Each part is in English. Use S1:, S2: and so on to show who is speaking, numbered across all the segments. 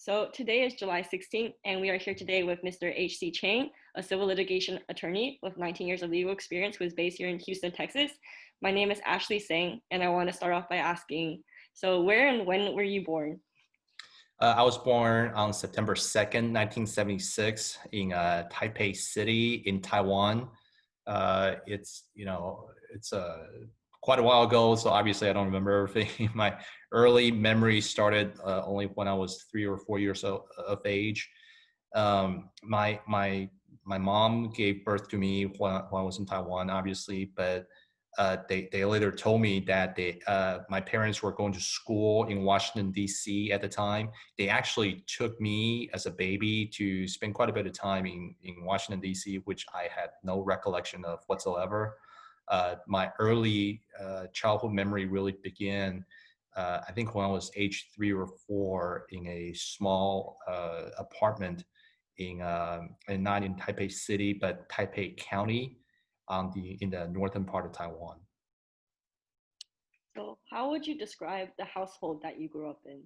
S1: So today is July 16th, and we are here today with Mr. H.C. Chang, a civil litigation attorney with 19 years of legal experience who is based here in Houston, Texas. My name is Ashley Sang, and I want to start off by asking, so where and when were you born?
S2: I was born on September 2nd, 1976 in Taipei City in Taiwan. It's quite a while ago, so obviously I don't remember everything. My early memory started only when I was 3 or 4 years of age. My mom gave birth to me when I was in Taiwan, obviously, but they later told me that my parents were going to school in Washington, D.C. at the time. They actually took me as a baby to spend quite a bit of time in Washington, D.C., which I had no recollection of whatsoever. My early childhood memory really began, I think, when I was age 3 or 4 in a small apartment and not in Taipei City, but Taipei County in the northern part of Taiwan.
S1: So how would you describe the household that you grew up in?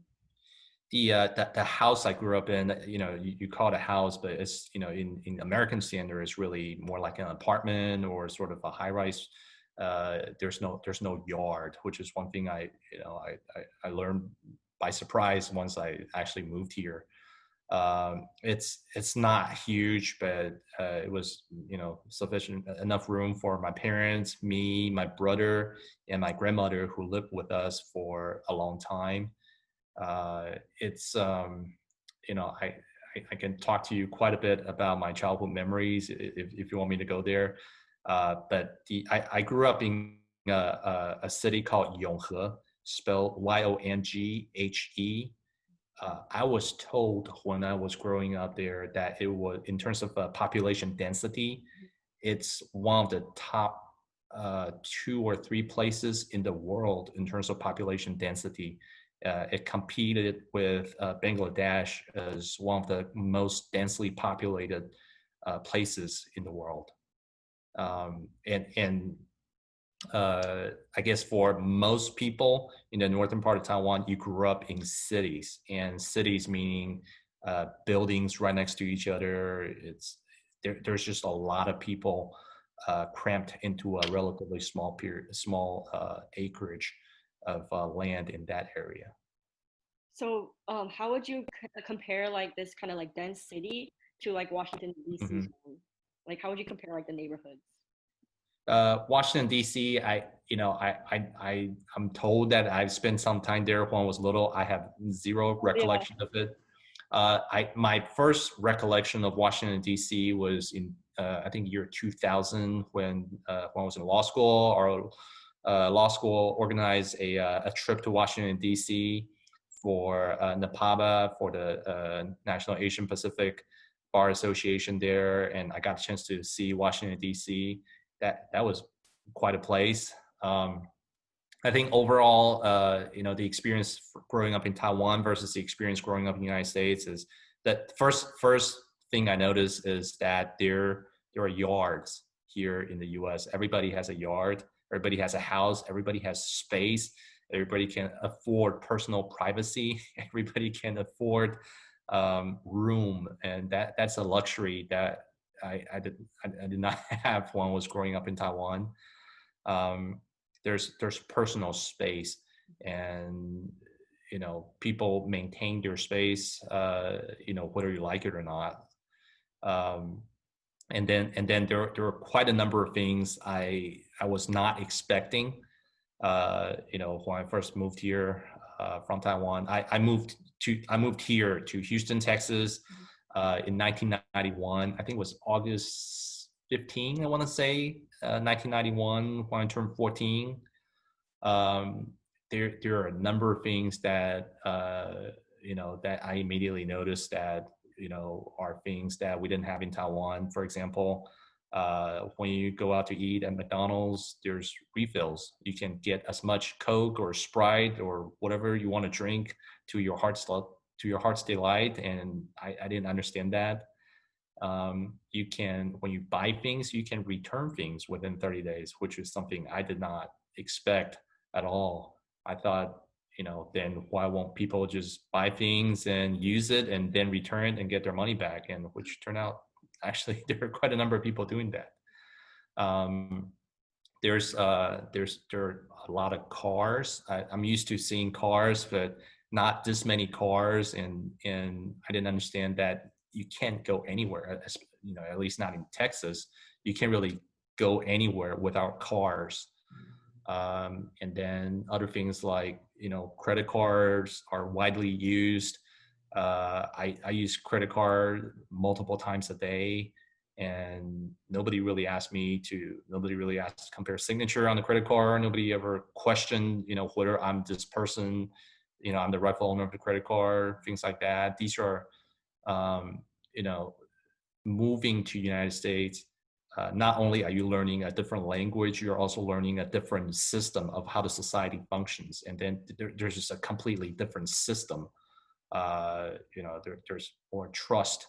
S2: The house I grew up in, you call it a house, but it's, in American standard, it's really more like an apartment or sort of a high-rise. There's no yard, which is one thing I learned by surprise once I actually moved here. It's not huge, but it was, sufficient enough room for my parents, me, my brother, and my grandmother, who lived with us for a long time. It's I can talk to you quite a bit about my childhood memories if you want me to go there. But I grew up in a city called Yonghe, spelled Yonghe. I was told when I was growing up there that it was, in terms of population density, it's one of the top 2 or 3 places in the world in terms of population density. It competed with Bangladesh as one of the most densely populated places in the world. I guess for most people in the northern part of Taiwan, you grew up in cities, and cities meaning buildings right next to each other. There's just a lot of people cramped into a relatively small acreage of land in that area.
S1: So how would you compare like this kind of like dense city to like Washington, D.C.
S2: Mm-hmm.
S1: Like how would you compare like the neighborhoods?
S2: Washington D.C. I'm told that I've spent some time there when I was little. I have zero recollection of it. My first recollection of Washington D.C. was in I think year 2000 when I was in law school. Our law school organized a trip to Washington D.C. for NAPABA, for the National Asian Pacific Bar Association there, and I got a chance to see Washington D.C. That was quite a place. I think overall, the experience growing up in Taiwan versus the experience growing up in the United States is that first thing I noticed is that there are yards here in the U.S. Everybody has a yard. Everybody has a house. Everybody has space. Everybody can afford personal privacy. Everybody can afford room, and that's a luxury that I did not have when I was growing up in Taiwan. There's personal space, and people maintain their space, whether you like it or not. And then there are quite a number of things I was not expecting. When I first moved here from Taiwan, I moved here to Houston, Texas, in 1991. I think it was August 15, I want to say, 1991, when I turned 14. There are a number of things that that I immediately noticed that are things that we didn't have in Taiwan. For example, when you go out to eat at McDonald's, there's refills. You can get as much Coke or Sprite or whatever you want to drink to your heart's delight, and I didn't understand that. You can, when you buy things, you can return things within 30 days, which is something I did not expect at all. I thought, then why won't people just buy things and use it and then return it and get their money back? And which turned out, actually, there are quite a number of people doing that. There are a lot of cars. I'm used to seeing cars, but not this many cars. And I didn't understand that you can't go anywhere, at least not in Texas. You can't really go anywhere without cars. And then other things like, credit cards are widely used. I use credit card multiple times a day, and nobody really asked to compare signature on the credit card. Nobody ever questioned, whether I'm this person, I'm the rightful owner of the credit card, things like that. These are, moving to the United States. Not only are you learning a different language, you're also learning a different system of how the society functions. And then there's just a completely different system. There's more trust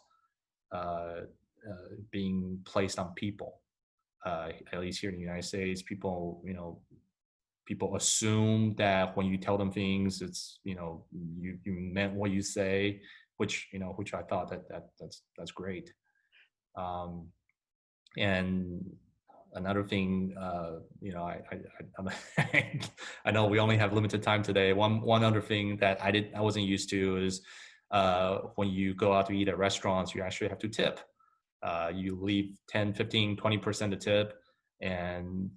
S2: being placed on people. At least here in the United States, people assume that when you tell them things, it's, you meant what you say, which I thought that's great. And another thing, I know we only have limited time today. One other thing that I wasn't used to is when you go out to eat at restaurants, you actually have to tip. You leave 10, 15, 20% of tip. And,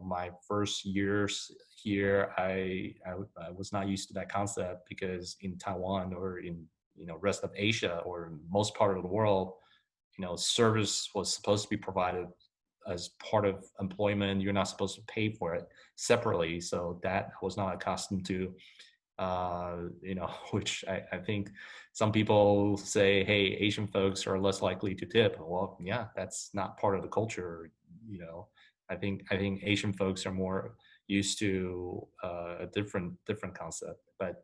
S2: my first years here, I was not used to that concept, because in Taiwan or in, rest of Asia or most part of the world, service was supposed to be provided as part of employment. You're not supposed to pay for it separately. So that I was not accustomed to, which I think some people say, hey, Asian folks are less likely to tip. Well, yeah, that's not part of the culture. I think Asian folks are more used to a different concept. But,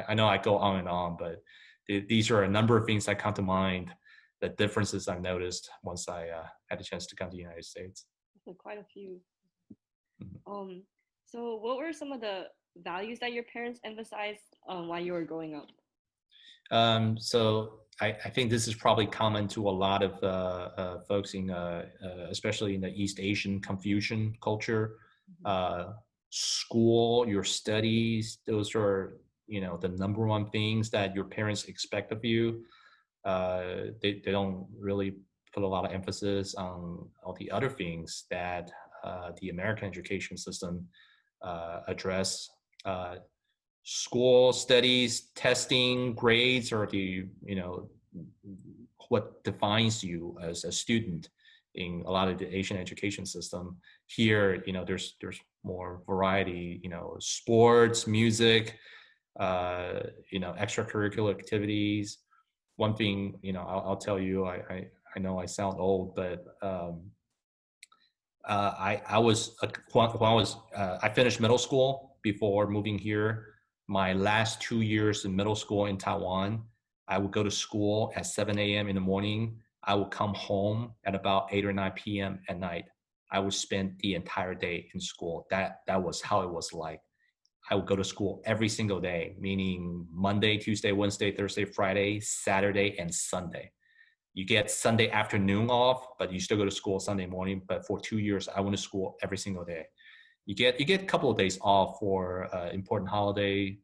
S2: I know I go on and on, but these are a number of things that come to mind, the differences I've noticed once I had a chance to come to the United States.
S1: Quite a few. So what were some of the values that your parents emphasized while you were growing up?
S2: So I think this is probably common to a lot of folks in, especially in the East Asian Confucian culture. School, your studies, those are, the number one things that your parents expect of you. They don't really put a lot of emphasis on all the other things that the American education system address. School, studies, testing, grades are the, what defines you as a student in a lot of the Asian education system. Here, there's more variety, sports, music, extracurricular activities. One thing, I'll tell you, I know I sound old, but I finished middle school before moving here. My last 2 years in middle school in Taiwan, I would go to school at 7 a.m. in the morning. I would come home at about 8 or 9 p.m. at night. I would spend the entire day in school. That was how it was like. I would go to school every single day, meaning Monday, Tuesday, Wednesday, Thursday, Friday, Saturday, and Sunday. You get Sunday afternoon off, but you still go to school Sunday morning. But for 2 years, I went to school every single day. You get a couple of days off for important holiday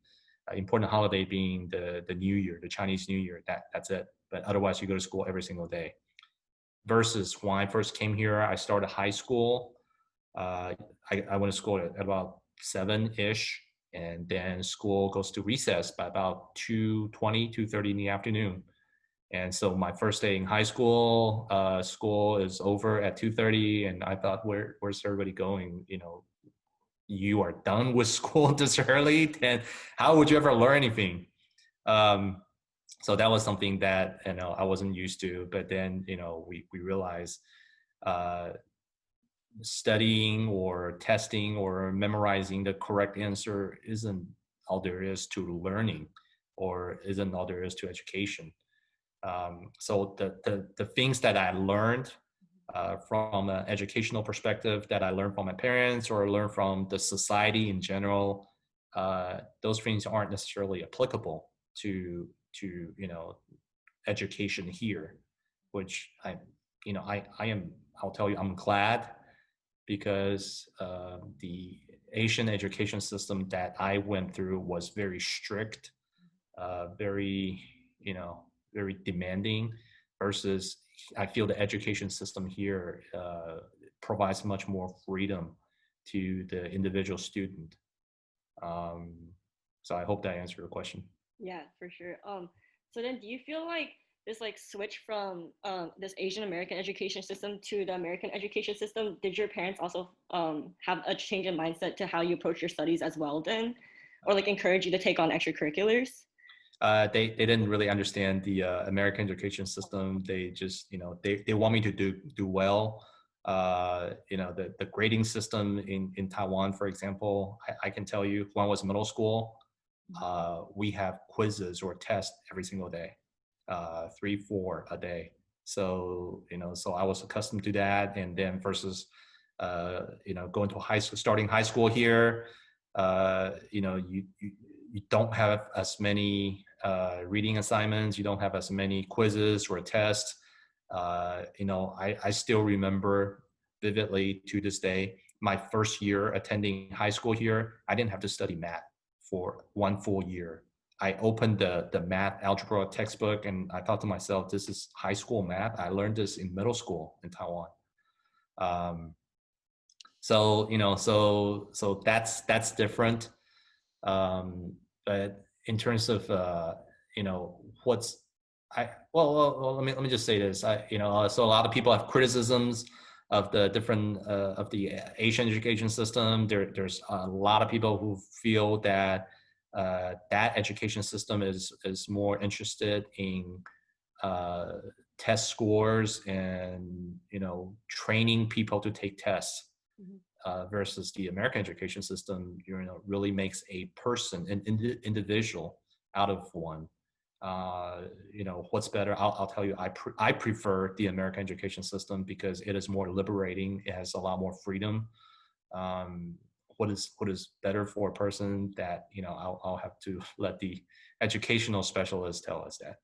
S2: being the New Year, the Chinese New Year. That's it. But otherwise, you go to school every single day. Versus when I first came here, I started high school. I went to school at about 7-ish, and then school goes to recess by about 2:20, 2:30 in the afternoon. And so my first day in high school, school is over at 2:30, and I thought, where's everybody going? You are done with school this early, then how would you ever learn anything? So that was something that, I wasn't used to. But then, we realized studying or testing or memorizing the correct answer isn't all there is to learning, or isn't all there is to education. So the things that I learned from an educational perspective, that I learned from my parents or learned from the society in general, those things aren't necessarily applicable to education here, which I'll tell you, I'm glad, because the Asian education system that I went through was very strict, very, very demanding, versus I feel the education system here provides much more freedom to the individual student. So I hope that answered your question.
S1: Yeah, for sure. So then do you feel like this like switch from this Asian American education system to the American education system, did your parents also have a change in mindset to how you approach your studies as well then? Or like encourage you to take on extracurriculars?
S2: They didn't really understand the American education system. They just, they want me to do well. The grading system in Taiwan, for example, I can tell you, when I was middle school, we have quizzes or tests every single day, 3, 4 a day. So, so I was accustomed to that. And then versus, going to high school, starting high school here, you don't have as many reading assignments. You don't have as many quizzes or tests. I still remember vividly to this day, my first year attending high school here, I didn't have to study math for 1 full year. I opened the math algebra textbook and I thought to myself, this is high school math. I learned this in middle school in Taiwan. So that's different. But in terms of let me just say this. So a lot of people have criticisms of the different of the Asian education system. There's a lot of people who feel that that education system is more interested in test scores and training people to take tests. Versus the American education system, really makes a person, an individual out of one. What's better? I'll tell you, I prefer the American education system because it is more liberating. It has a lot more freedom. What is better for a person, that I'll have to let the educational specialist tell us that.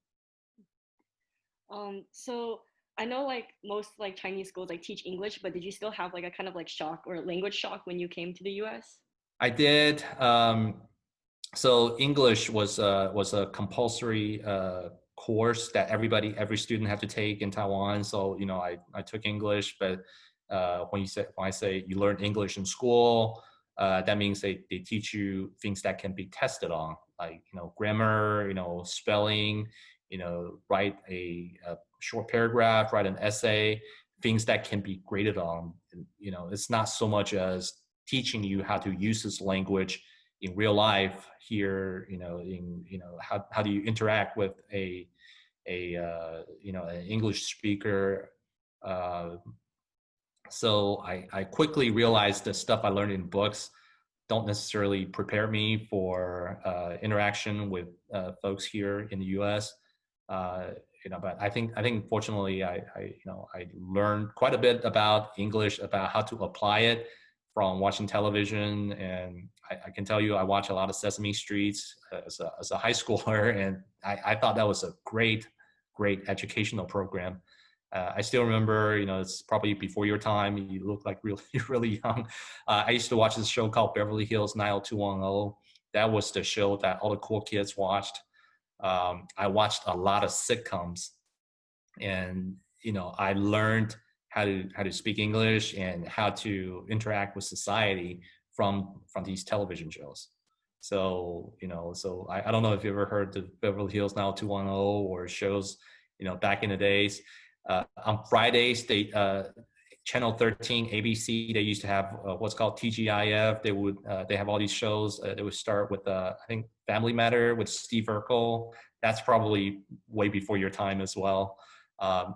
S1: So I know like most like Chinese schools like teach English, but did you still have like a kind of like shock or language shock when you came to the US?
S2: I did. So English was a compulsory course that every student had to take in Taiwan. So I took English, but when I say you learn English in school, that means they teach you things that can be tested on, like grammar, spelling, write a short paragraph, write an essay, things that can be graded on. It's not so much as teaching you how to use this language in real life here. How do you interact with an English speaker. So I quickly realized the stuff I learned in books don't necessarily prepare me for interaction with folks here in the U.S. But I think fortunately I learned quite a bit about English, about how to apply it from watching television. And I can tell you, I watch a lot of Sesame Streets as a high schooler, and I thought that was a great educational program. I still remember, it's probably before your time. You look like really, really young. I used to watch this show called Beverly Hills 90210. That was the show that all the cool kids watched. I watched a lot of sitcoms, and I learned how to speak English and how to interact with society from these television shows. So so I don't know if you ever heard the Beverly Hills 90210 or shows back in the days. On Fridays, they Channel 13, ABC, they used to have what's called TGIF. They have all these shows. They would start with I think Family Matter with Steve Urkel. That's probably way before your time as well.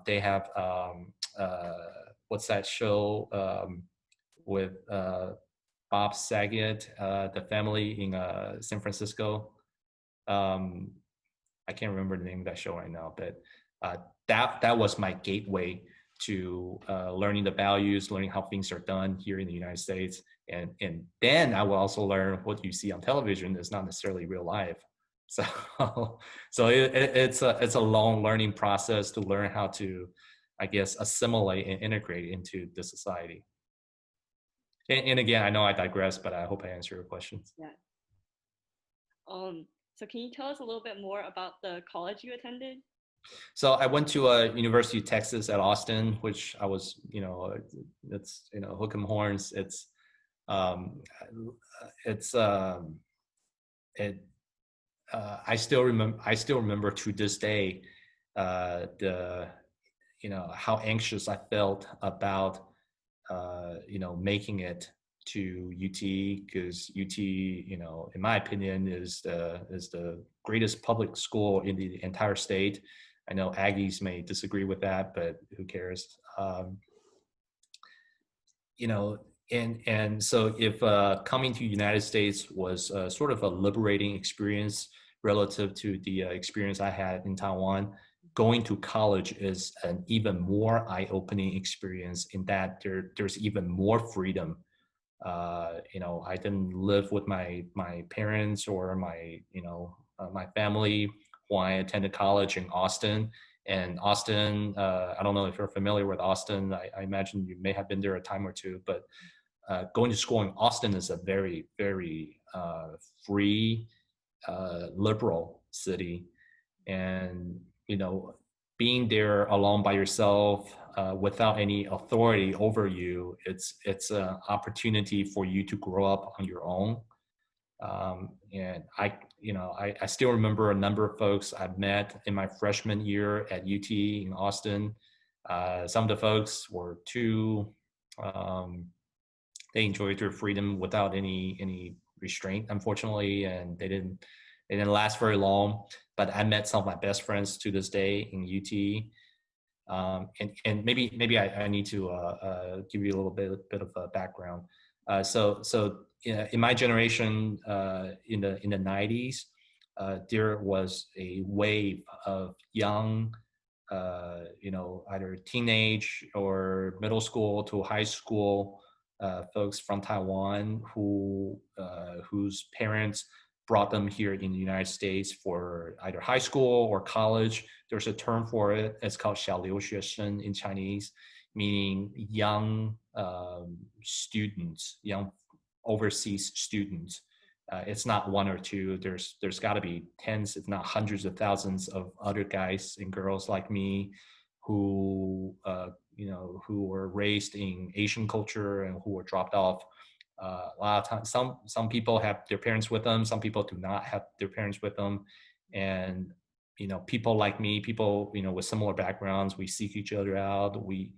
S2: They have what's that show with Bob Saget, the family in San Francisco. I can't remember the name of that show right now, but that was my gateway to learning the values, learning how things are done here in the United States. and then I will also learn what you see on television is not necessarily real life. So so it's a long learning process to learn how to, I guess, assimilate and integrate into the society. And again, I know I digress, but I hope I answer your questions.
S1: Yeah. So can you tell us a little bit more about the college you attended?
S2: So I went to a University of Texas at Austin, which I was, it's, hook 'em horns. Um, it's, it, I still remember to this day, the, how anxious I felt about, making it to UT, because UT, in my opinion, is the greatest public school in the entire state. I know Aggies may disagree with that, but who cares? And so if coming to United States was sort of a liberating experience relative to the experience I had in Taiwan, going to college is an even more eye-opening experience in that there's even more freedom. I didn't live with my parents or my family when I attended college in Austin. And Austin, I don't know if you're familiar with Austin. I imagine you may have been there a time or two, but going to school in Austin is a very, very free, liberal city. And, being there alone by yourself without any authority over you, it's an opportunity for you to grow up on your own. And I still remember a number of folks I've met in my freshman year at UT in Austin. Some of the folks were they enjoyed their freedom without any restraint, unfortunately, and they didn't last very long. But I met some of my best friends to this day in UT. And maybe I need to give you a little bit of a background. So in my generation, in the 90s, there was a wave of young, either teenage or middle school to high school folks from Taiwan whose parents brought them here in the United States for either high school or college. There's a term for it. It's called 小留学生 in Chinese, meaning young students, young overseas students. It's not one or two. There's got to be tens, if not hundreds of thousands of other guys and girls like me who were raised in Asian culture and who were dropped off. A lot of times, some people have their parents with them. Some people do not have their parents with them. And people like me, people with similar backgrounds, we seek each other out. We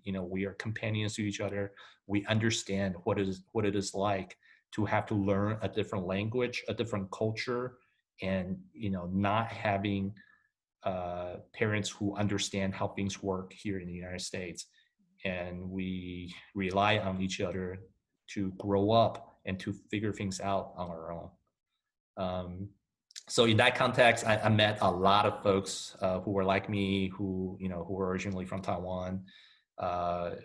S2: are companions to each other. We understand what it is like to have to learn a different language, a different culture, and not having parents who understand how things work here in the United States. And we rely on each other to grow up and to figure things out on our own. So in that context, I met a lot of folks who were like me, who were originally from Taiwan, either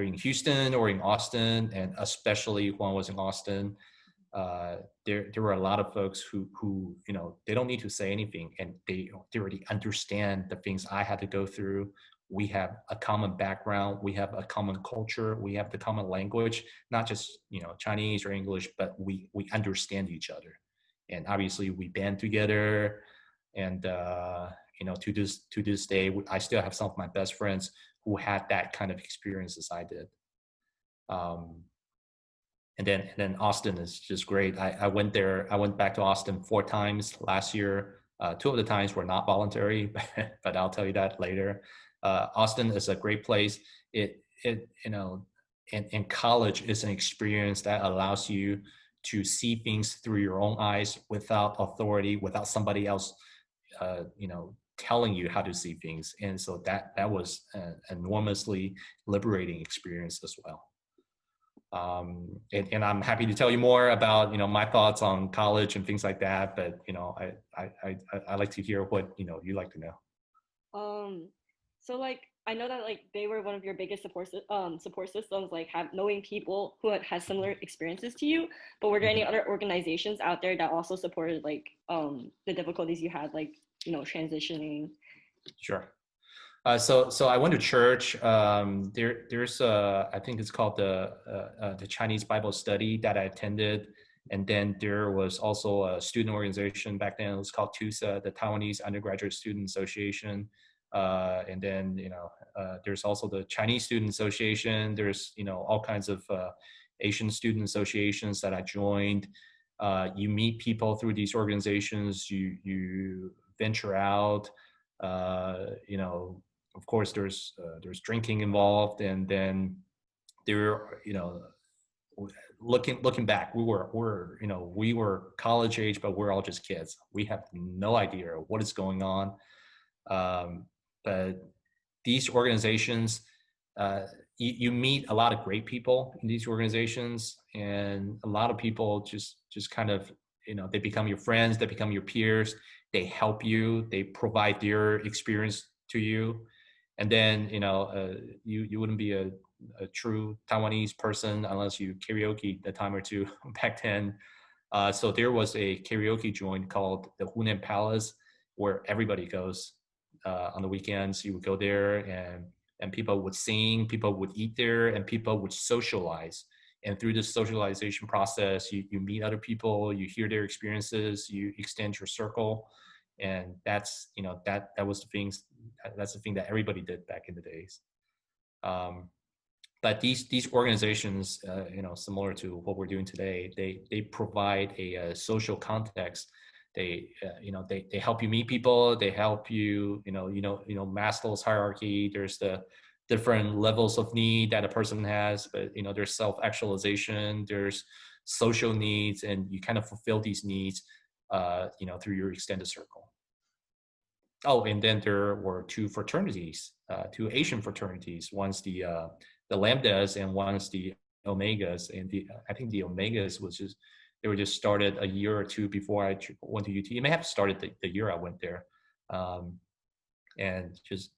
S2: in Houston or in Austin, and especially when I was in Austin, there were a lot of folks who they don't need to say anything, and they already understand the things I had to go through. We have a common background, we have a common culture, we have the common language, not just Chinese or English, but we understand each other. And obviously we band together, and to this day, I still have some of my best friends who had that kind of experience as I did. And then Austin is just great. I went back to Austin 4 times last year. 2 of the times were not voluntary, but I'll tell you that later. Austin is a great place. And college is an experience that allows you to see things through your own eyes without authority, without somebody else, telling you how to see things. And so that was an enormously liberating experience as well. And I'm happy to tell you more about my thoughts on college and things like that. But I like to hear what you like to know.
S1: So like I know that like they were one of your biggest support systems, like have knowing people who had similar experiences to you. But were there any
S2: Mhm.
S1: other organizations out there that also supported like the difficulties you had, like transitioning?
S2: Sure. So I went to church. There's I think it's called the Chinese Bible study that I attended, and then there was also a student organization back then. It was called TUSA, the Taiwanese Undergraduate Student Association. And then there's also the Chinese Student Association. There's all kinds of Asian student associations that I joined. You meet people through these organizations. You venture out. You know, of course there's drinking involved, and then there looking back, we were college age, but we're all just kids. We have no idea what is going on. But these organizations, you meet a lot of great people in these organizations, and a lot of people just kind of they become your friends, they become your peers, they help you, they provide their experience to you. And then you wouldn't be a true Taiwanese person unless you karaoke a time or two back then. So there was a karaoke joint called the Hunan Palace, where everybody goes on the weekends. You would go there, and people would sing, people would eat there, and people would socialize. And through this socialization process, you meet other people, you hear their experiences, you extend your circle. And that's that was the things that's the thing that everybody did back in the days. But these organizations, similar to what we're doing today, they provide a social context. They help you meet people. They help you, Maslow's hierarchy. There's the different levels of need that a person has, but there's self-actualization, there's social needs, and you kind of fulfill these needs, through your extended circle. Oh, and then there were two fraternities, two Asian fraternities. One's the Lambdas, and one's the Omegas. And I think the Omegas they were just started a year or two before I went to UT. It may have started the year I went there, and just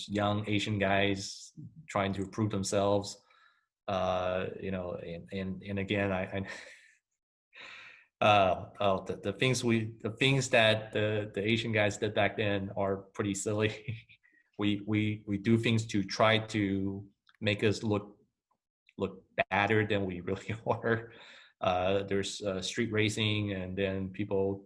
S2: young Asian guys trying to prove themselves. And again, the things that the Asian guys did back then are pretty silly. we do things to try to make us look badder than we really are. There's street racing, and then people,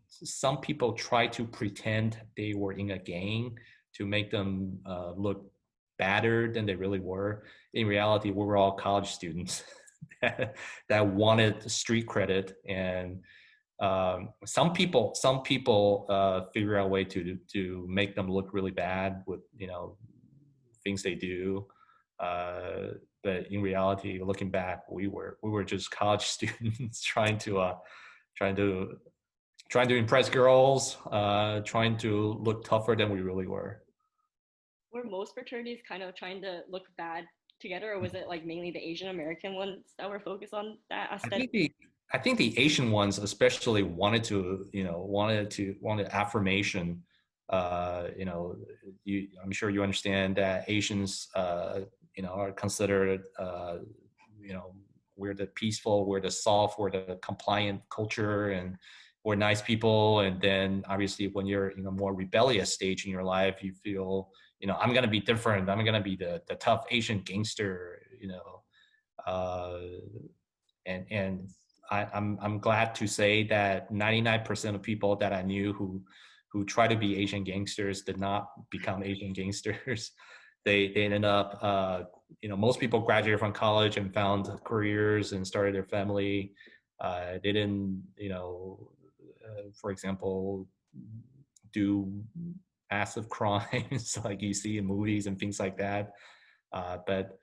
S2: some people try to pretend they were in a gang to make them look badder than they really were. In reality, we were all college students that wanted street credit, and some people figure out a way to make them look really bad with things they do. But in reality, looking back, we were just college students trying to impress girls, trying to look tougher than we really were.
S1: Were most fraternities kind of trying to look bad together, or was it like mainly the Asian American ones that were focused on that
S2: I
S1: aesthetic?
S2: think the Asian ones especially wanted affirmation. I'm sure you understand that Asians, are considered, we're the peaceful, we're the soft, we're the compliant culture, and we're nice people. And then obviously when you're in a more rebellious stage in your life, you feel, I'm going to be different. I'm going to be the tough Asian gangster, uh, and I'm glad to say that 99% of people that I knew who try to be Asian gangsters did not become Asian gangsters. They ended up, most people graduated from college and found careers and started their family. They didn't, for example, do massive crimes like you see in movies and things like that. But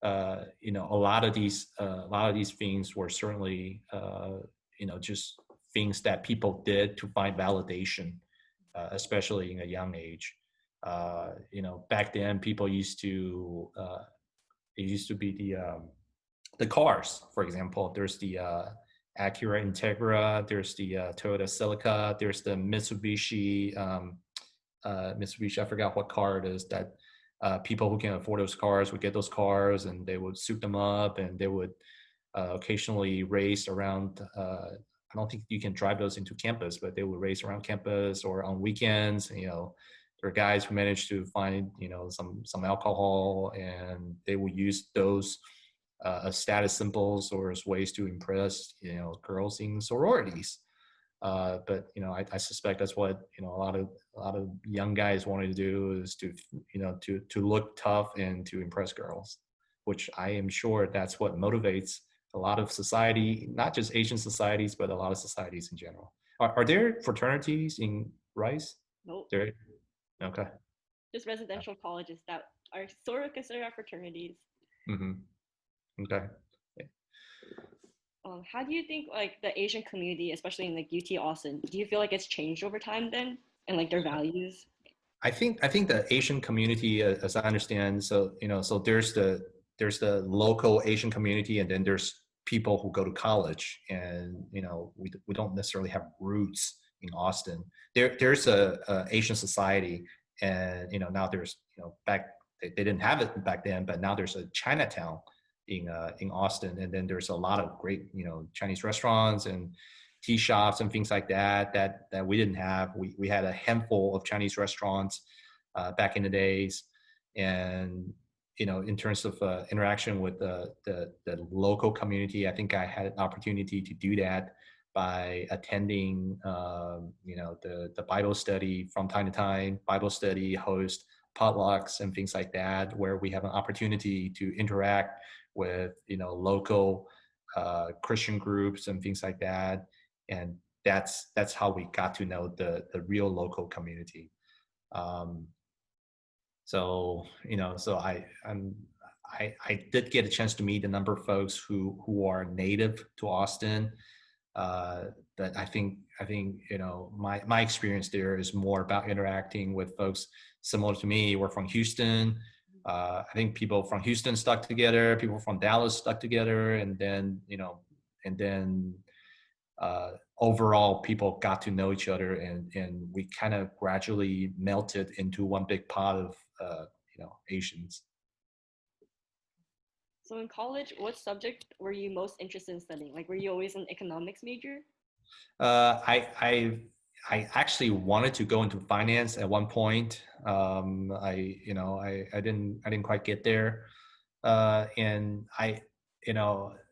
S2: a lot of these things were certainly just things that people did to find validation, especially in a young age. Back then people used to it used to be the cars, for example. There's the Acura Integra, there's the Toyota Celica, there's the Mitsubishi Mitsubishi, I forgot what car it is, that people who can afford those cars would get those cars and they would suit them up, and they would occasionally race around. I don't think you can drive those into campus, but they would race around campus or on weekends. There are guys who managed to find, some alcohol, and they would use those as status symbols or as ways to impress, girls in sororities. But I suspect that's what a lot of young guys wanted to do, is to to look tough and to impress girls, which I am sure that's what motivates a lot of society, not just Asian societies, but a lot of societies in general. Are there fraternities in Rice?
S1: Nope.
S2: There. Okay.
S1: Just residential colleges that are sort of considered our fraternities.
S2: Mm-hmm. Okay.
S1: How do you think like the Asian community, especially in like UT Austin, do you feel like it's changed over time then, and like their values?
S2: I think the Asian community, as I understand, so so there's the local Asian community, and then there's people who go to college, and we don't necessarily have roots in Austin. There's a Asian society, and now there's back they didn't have it back then, but now there's a Chinatown in Austin, and then there's a lot of great Chinese restaurants and tea shops and things like that we didn't have. We had a handful of Chinese restaurants back in the days, and in terms of interaction with the local community, I think I had an opportunity to do that by attending the Bible study from time to time. Bible study, host potlucks and things like that, where we have an opportunity to interact with local Christian groups and things like that, and that's how we got to know the real local community. So I did get a chance to meet a number of folks who are native to Austin. But I think my experience there is more about interacting with folks similar to me. We're from Houston. I think people from Houston stuck together, people from Dallas stuck together, and then overall people got to know each other, and we kind of gradually melted into one big pot of Asians.
S1: So in college, what subject were you most interested in studying? Like, were you always an economics major?
S2: I actually wanted to go into finance at one point. I didn't quite get there, and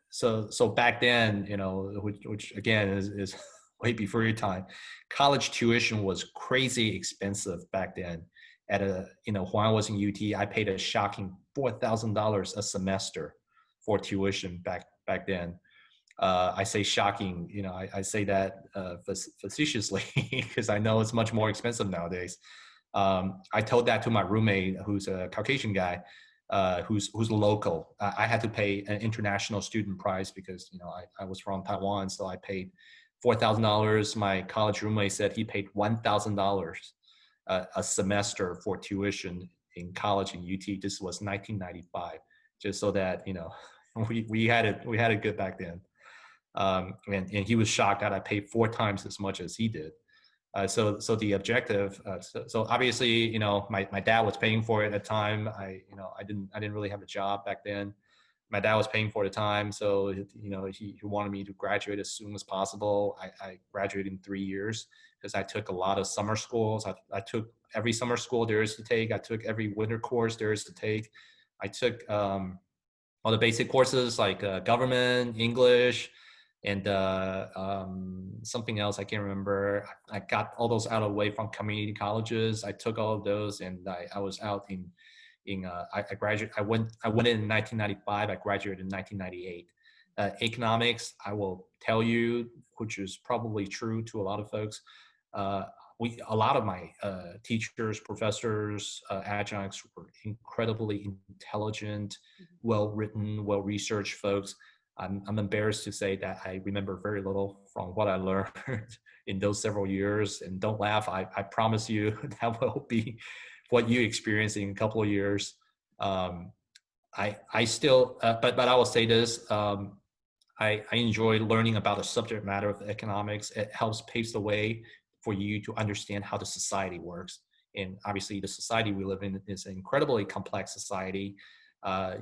S2: so back then, which again is way before your time, college tuition was crazy expensive back then. When I was in UT, I paid a shocking $4,000 a semester for tuition back then. I say shocking, I say that facetiously because I know it's much more expensive nowadays. I told that to my roommate, who's a Caucasian guy, who's local. I had to pay an international student price because I was from Taiwan, so I paid $4,000. My college roommate said he paid $1,000 a semester for tuition in college in UT. This was 1995, just so that we had it good back then. And he was shocked that I paid 4 times as much as he did. So the objective, so obviously, my dad was paying for it at the time. I didn't really have a job back then. My dad was paying for the time, so he wanted me to graduate as soon as possible. I graduated in 3 years because I took a lot of summer schools. I took every summer school there is to take. I took every winter course there is to take. I took all the basic courses like government, English, and something else I can't remember. I got all those out of the way from community colleges. I took all of those, and I was out I graduated. I went in 1995. I graduated in 1998. Economics, I will tell you, which is probably true to a lot of folks. A lot of my teachers, professors, adjuncts were incredibly intelligent, well-written, well-researched folks. I'm embarrassed to say that I remember very little from what I learned in those several years. And don't laugh, I promise you that will be what you experience in a couple of years. I still, but I will say this, I enjoy learning about the subject matter of economics. It helps pave the way for you to understand how the society works. And obviously the society we live in is an incredibly complex society.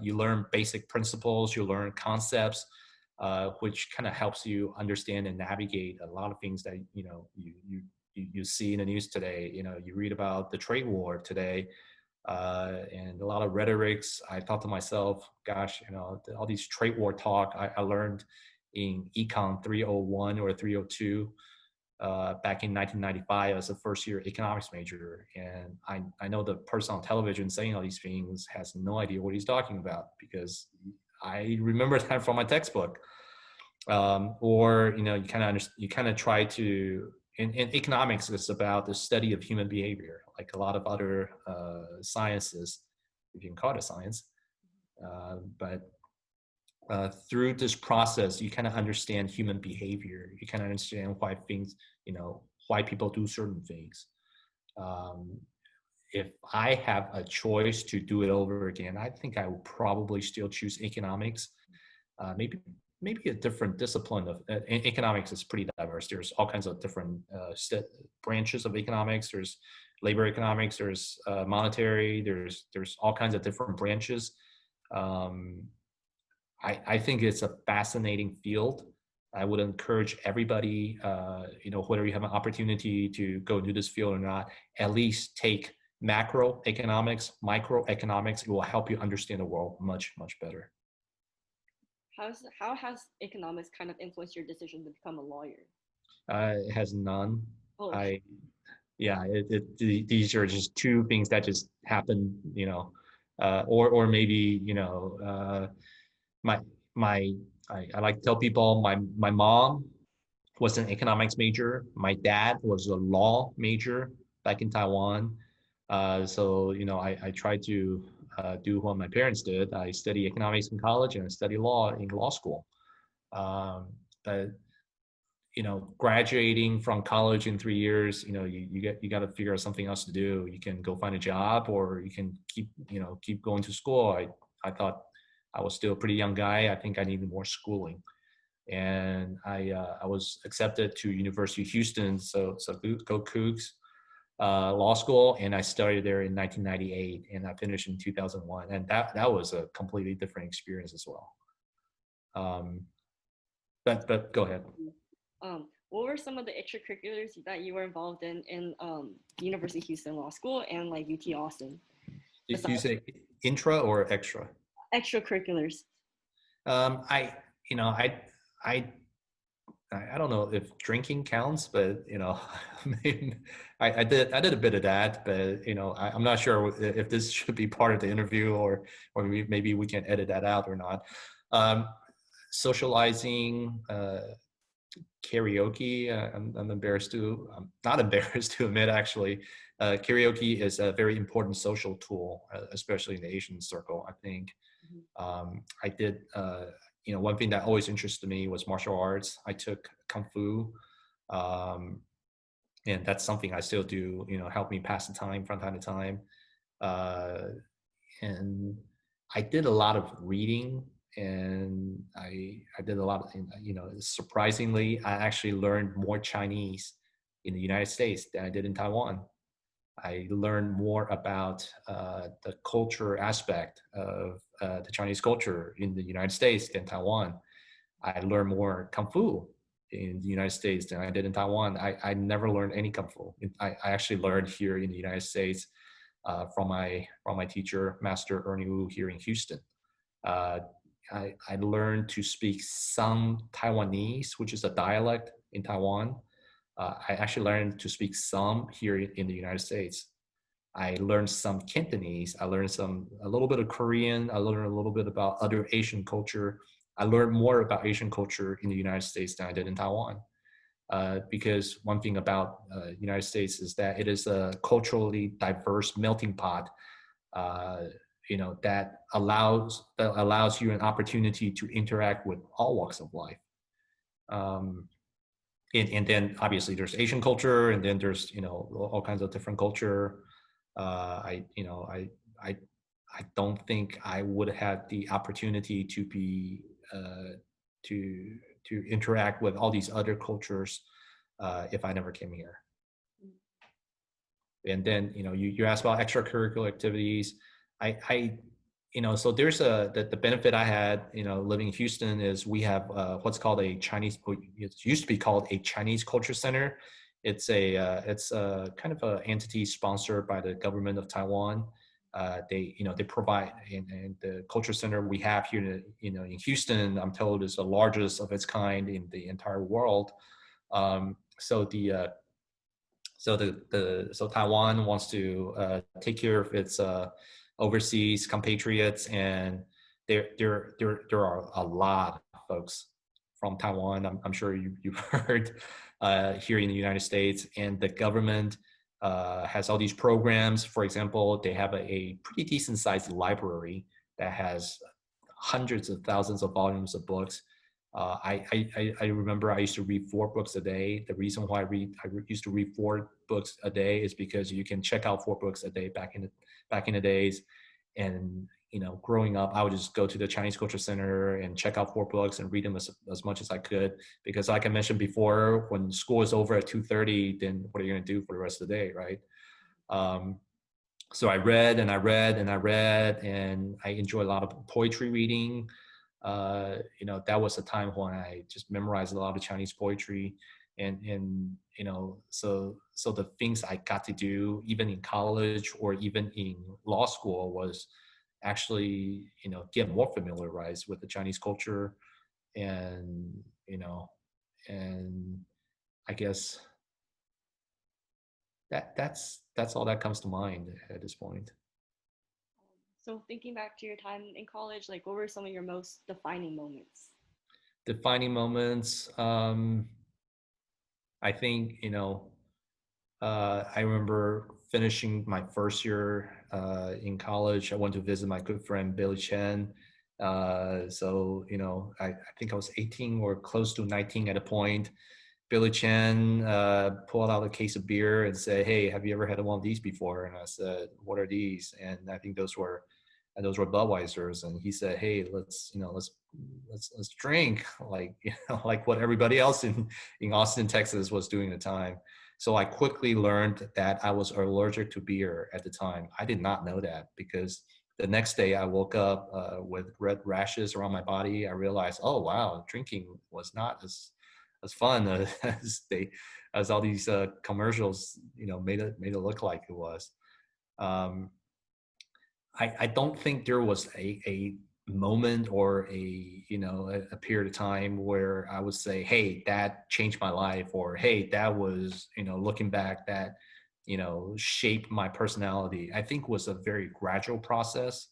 S2: You learn basic principles, you learn concepts, which kind of helps you understand and navigate a lot of things that, you see in the news today. You read about the trade war today, and a lot of rhetorics. I thought to myself, gosh, all these trade war talk I learned in Econ 301 or 302 back in 1995 as a first-year economics major. And I know the person on television saying all these things has no idea what he's talking about, because I remember that from my textbook. Or you kind of try to, in economics, it's about the study of human behavior, like a lot of other sciences, if you can call it a science. But through this process, you kind of understand human behavior. You kind of understand why things, why people do certain things. If I have a choice to do it over again, I think I would probably still choose economics. Maybe a different discipline of economics is pretty diverse. There's all kinds of different branches of economics. There's labor economics, there's monetary, there's all kinds of different branches. I think it's a fascinating field. I would encourage everybody, whether you have an opportunity to go into this field or not, at least take macroeconomics, microeconomics. It will help you understand the world much, much better.
S1: How has economics kind of influenced your decision to become a lawyer?
S2: It has none.
S1: Oh.
S2: These are just two things that just happen, or maybe, I like to tell people my mom was an economics major. My dad was a law major back in Taiwan. So, I tried to do what my parents did. I studied economics in college and I studied law in law school. But graduating from college in 3 years, you got to figure out something else to do. You can go find a job, or you can keep going to school. I thought I was still a pretty young guy. I think I needed more schooling, and I was accepted to University of Houston, so go Cougs, law school, and I started there in 1998, and I finished in 2001, and that was a completely different experience as well. But go ahead.
S1: What were some of the extracurriculars that you were involved in University of Houston Law School and like UT Austin?
S2: Did you say intra or extra?
S1: Extracurriculars.
S2: I don't know if drinking counts, but I did a bit of that, but I'm not sure if this should be part of the interview, or maybe we can edit that out or not. Socializing, karaoke. I'm not embarrassed to admit, actually. Karaoke is a very important social tool, especially in the Asian circle, I think. I did, one thing that always interested me was martial arts. I took Kung Fu, and that's something I still do, help me pass the time from time to time. And I did a lot of reading, and I did a lot of, surprisingly, I actually learned more Chinese in the United States than I did in Taiwan. I learned more about the culture aspect of the Chinese culture in the United States than Taiwan. I learned more Kung Fu in the United States than I did in Taiwan. I never learned any Kung Fu. I actually learned here in the United States from my teacher, Master Ernie Wu, here in Houston. I learned to speak some Taiwanese, which is a dialect in Taiwan. I actually learned to speak some here in the United States. I learned some Cantonese. I learned a little bit of Korean. I learned a little bit about other Asian culture. I learned more about Asian culture in the United States than I did in Taiwan. Because one thing about the United States is that it is a culturally diverse melting pot, that allows you an opportunity to interact with all walks of life. And then obviously there's Asian culture, and then there's all kinds of different culture. I don't think I would have the opportunity to be to interact with all these other cultures if I never came here. And then, you asked about extracurricular activities. So there's the benefit I had, living in Houston is we have what's called it used to be called a Chinese Culture Center. It's a kind of an entity sponsored by the government of Taiwan. They provide, and the culture center we have here, in Houston, I'm told is the largest of its kind in the entire world. So Taiwan wants to take care of its overseas compatriots, and there are a lot of folks from Taiwan. I'm sure you've heard here in the United States, and the government has all these programs. For example, they have a pretty decent sized library that has hundreds of thousands of volumes of books. I remember I used to read 4 books a day. The reason why I used to read 4 books a day is because you can check out 4 books a day back in the days. And growing up, I would just go to the Chinese Culture Center and check out 4 books and read them as much as I could. Because like I mentioned before, when school is over at 2:30, then what are you going to do for the rest of the day, right? So I read and I read and I read, and I enjoy a lot of poetry reading. That was a time when I just memorized a lot of Chinese poetry, and so the things I got to do even in college or even in law school was actually get more familiarized with the Chinese culture, and and I guess that's all that comes to mind at this point.
S1: So thinking back to your time in college, like what were some of your most defining moments?
S2: Defining moments, I think, I remember finishing my first year in college. I went to visit my good friend Billy Chen. I think I was 18 or close to 19 at a point. Billy Chen pulled out a case of beer and said, "Hey, have you ever had one of these before?" And I said, "What are these?" And I think those were Budweisers. And he said, "Hey, let's drink like like what everybody else in Austin, Texas was doing at the time." So I quickly learned that I was allergic to beer at the time. I did not know that, because the next day I woke up with red rashes around my body. I realized, oh wow, drinking was not as fun as all these commercials made it look like it was. I don't think there was a moment or a period of time where I would say, hey, that changed my life, or hey, that was looking back, that shaped my personality. I think it was a very gradual process.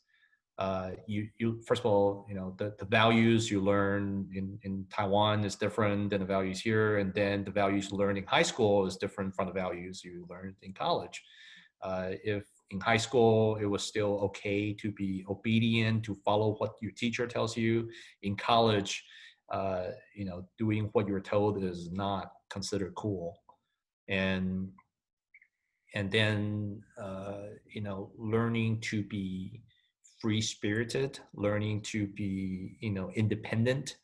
S2: You first of all, the values you learn in Taiwan is different than the values here, and then the values you learn in high school is different from the values you learned in college. If in high school it was still okay to be obedient, to follow what your teacher tells you, in college, doing what you're told is not considered cool. And then learning to be free-spirited, learning to be independent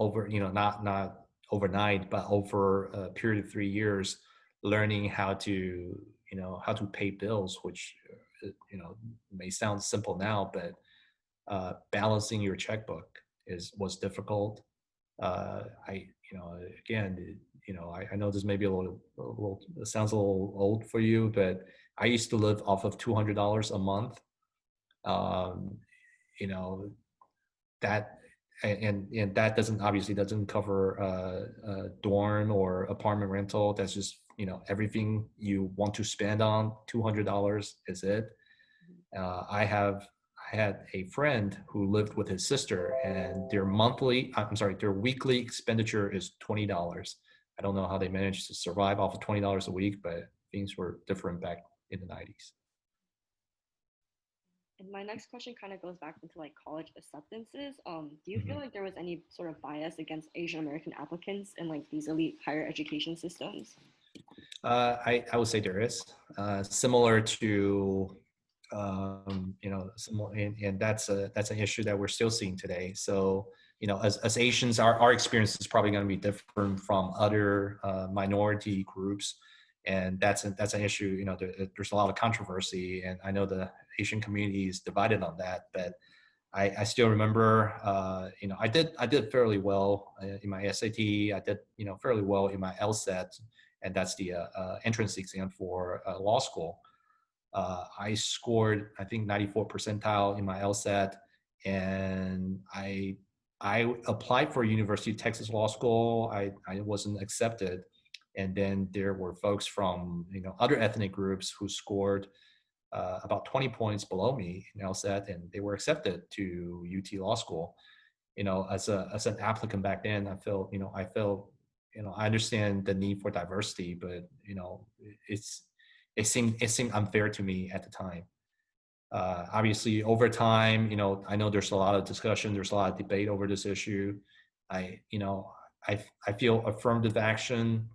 S2: over not overnight, but over a period of 3 years, learning how to pay bills, which may sound simple now, but balancing your checkbook was difficult. I know this may be a little it sounds a little old for you, but I used to live off of $200 a month. um, you know that and that obviously doesn't cover dorm or apartment rental. That's just everything you want to spend on $200 is it. I had a friend who lived with his sister, and their weekly expenditure is $20. I don't know how they managed to survive off of $20 a week, but things were different back in the 90s.
S1: And my next question kind of goes back into like college acceptances. Do you feel like there was any sort of bias against Asian American applicants in like these elite higher education systems?
S2: I would say there is similar to and that's an issue that we're still seeing today. So as Asians, our experience is probably going to be different from other minority groups. And that's an issue. You know, there's a lot of controversy, and I know the Asian community is divided on that. But I still remember, you know, I did fairly well in my SAT. I did, you know, fairly well in my LSAT, and that's the entrance exam for law school. I scored, I think, 94 percentile in my LSAT, and I applied for University of Texas Law School. I wasn't accepted, and then there were folks from, you know, other ethnic groups who scored about 20 points below me in LSAT, and they were accepted to UT Law School. You know, as an applicant back then, I felt, you know, I understand the need for diversity, but you know, it seemed unfair to me at the time. Obviously, over time, you know, I know there's a lot of discussion, there's a lot of debate over this issue. You know, I feel affirmative action,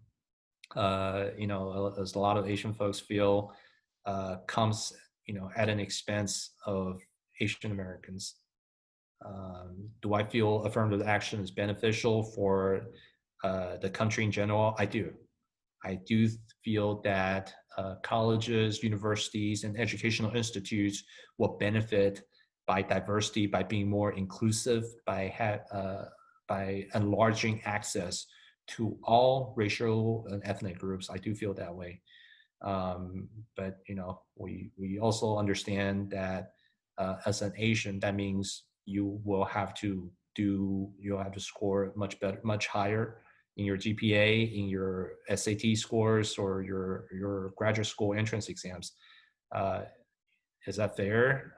S2: you know, as a lot of Asian folks feel, comes, you know, at an expense of Asian Americans. Do I feel affirmative action is beneficial for the country in general? I do. I do feel that colleges, universities, and educational institutes will benefit by diversity, by being more inclusive, by enlarging access to all racial and ethnic groups. I do feel that way. But you know, we also understand that as an Asian, that means you'll have to score much better, much higher in your GPA, in your SAT scores, or your graduate school entrance exams. Is that fair?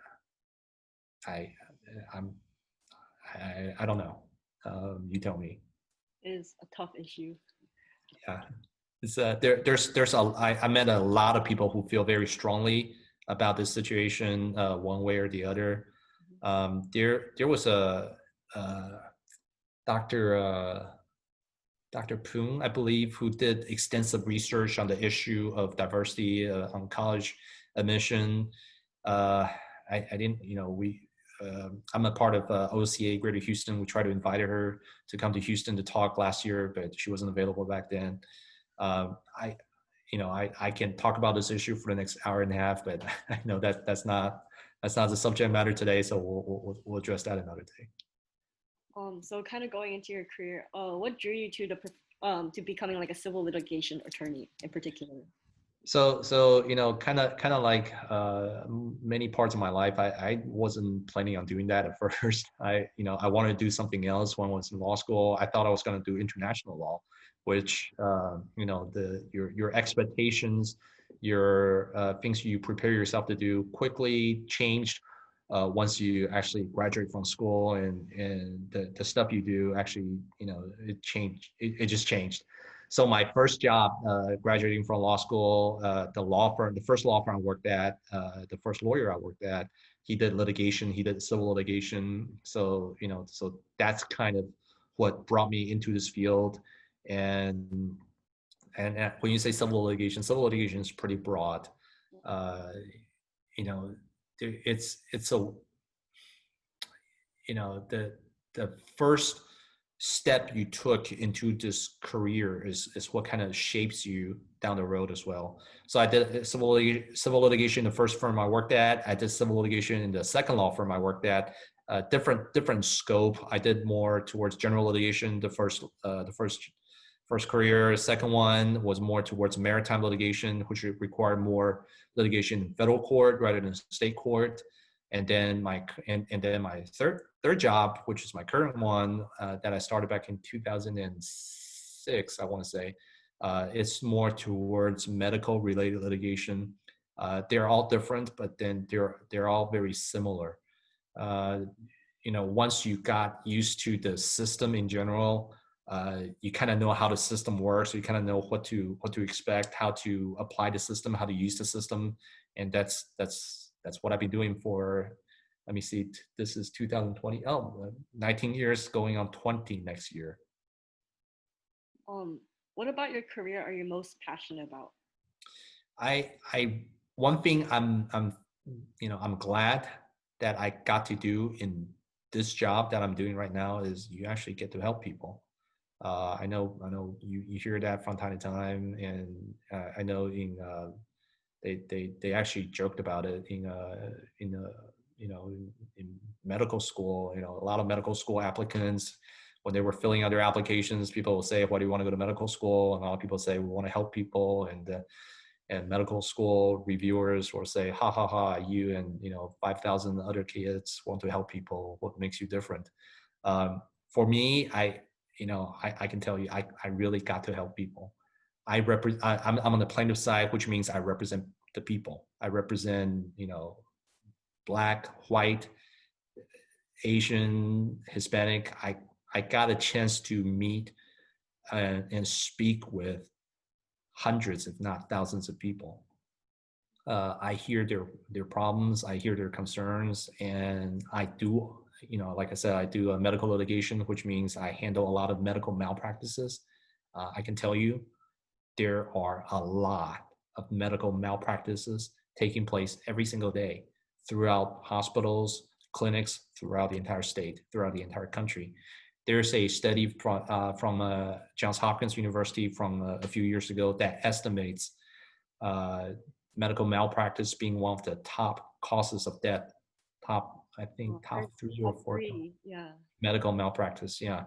S2: I'm I don't know. You tell me.
S1: It is a tough issue.
S2: Yeah, it's there's I met a lot of people who feel very strongly about this situation, one way or the other. There was a Dr. Dr. Poon, I believe, who did extensive research on the issue of diversity on college admission. I didn't, you know, I'm a part of OCA Greater Houston. We tried to invite her to come to Houston to talk last year, but she wasn't available back then. I can talk about this issue for the next hour and a half, but I know that's not the subject matter today. So we'll address that another day.
S1: So kind of going into your career, what drew you to becoming like a civil litigation attorney in particular?
S2: So you know, kind of like many parts of my life, I wasn't planning on doing that at first. I wanted to do something else when I was in law school. I thought I was going to do international law, which you know, your expectations, your things you prepare yourself to do quickly changed once you actually graduate from school, and the stuff you do actually, you know, it changed. It just changed. So my first job, graduating from law school, the first law firm I worked at, the first lawyer I worked at, he did litigation, he did civil litigation. So, you know, so that's kind of what brought me into this field. And when you say civil litigation is pretty broad. You know, it's a, you know, the first step you took into this career is what kind of shapes you down the road as well. So I did civil litigation in the first firm I worked at. I did civil litigation in the second law firm I worked at. Different scope. I did more towards general litigation. The first career. Second one was more towards maritime litigation, which required more litigation in federal court rather than state court. And then my third job, which is my current one, that I started back in 2006, I want to say, it's more towards medical related litigation. They're all different, but then they're all very similar. You know, once you got used to the system in general, you kind of know how the system works. You kind of know what to expect, how to apply the system, how to use the system, and that's what I've been doing for, let me see, this is 2020, 19 years, going on 20 next year.
S1: What about your career are you most passionate about?
S2: One thing I'm glad that I got to do in this job that I'm doing right now is you actually get to help people. I know you hear that from time to time, and I know they actually joked about it in in medical school. A lot of medical school applicants, when they were filling out their applications, people will say, "Why do you want to go to medical school?" And a lot of people say, "We want to help people." And medical school reviewers will say, "Ha ha ha! You and 5,000 other kids want to help people. What makes you different?" For me, I can tell you, I really got to help people. I'm on the plaintiff side, which means I represent the people. I represent, Black, white, Asian, Hispanic. I got a chance to meet and speak with hundreds, if not thousands of people. I hear their problems, I hear their concerns, and I do, like I said, I do a medical litigation, which means I handle a lot of medical malpractices. I can tell you there are a lot of medical malpractices taking place every single day throughout hospitals, clinics, throughout the entire state, throughout the entire country. There's a study from Johns Hopkins University from a few years ago that estimates uh, medical malpractice being one of the top causes of death. I think top three or
S1: Top
S2: four.
S1: three, yeah.
S2: Medical malpractice, yeah.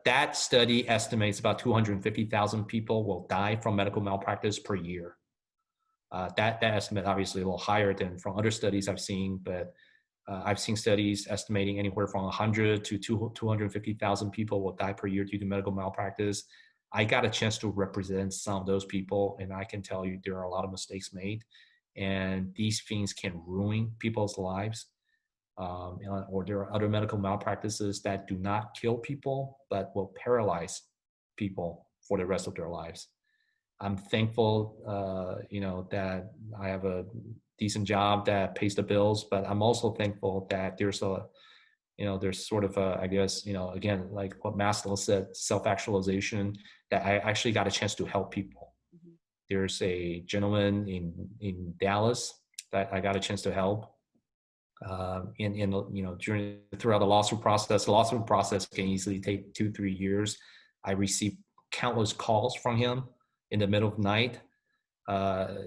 S2: That study estimates about 250,000 people will die from medical malpractice per year. That estimate obviously a little higher than from other studies I've seen, but I've seen studies estimating anywhere from 100 to 250,000 people will die per year due to medical malpractice. I got a chance to represent some of those people, and I can tell you there are a lot of mistakes made, and these things can ruin people's lives. Or there are other medical malpractices that do not kill people, but will paralyze people for the rest of their lives. I'm thankful, that I have a decent job that pays the bills, but I'm also thankful that there's sort of a, I guess, again, like what Maslow said, self-actualization, that I actually got a chance to help people.
S1: Mm-hmm.
S2: There's a gentleman in Dallas that I got a chance to help. Throughout the lawsuit process can easily take 2-3 years. I received countless calls from him in the middle of the night.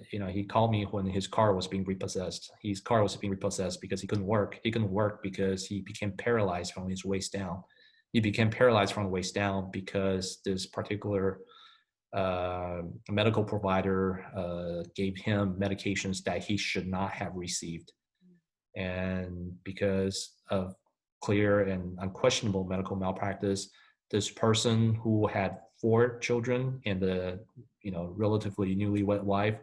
S2: He called me when his car was being repossessed. His car was being repossessed because he couldn't work. He couldn't work because he became paralyzed from his waist down. He became paralyzed from the waist down because this particular medical provider gave him medications that he should not have received. And because of clear and unquestionable medical malpractice, this person who had 4 children and a relatively newlywed wife,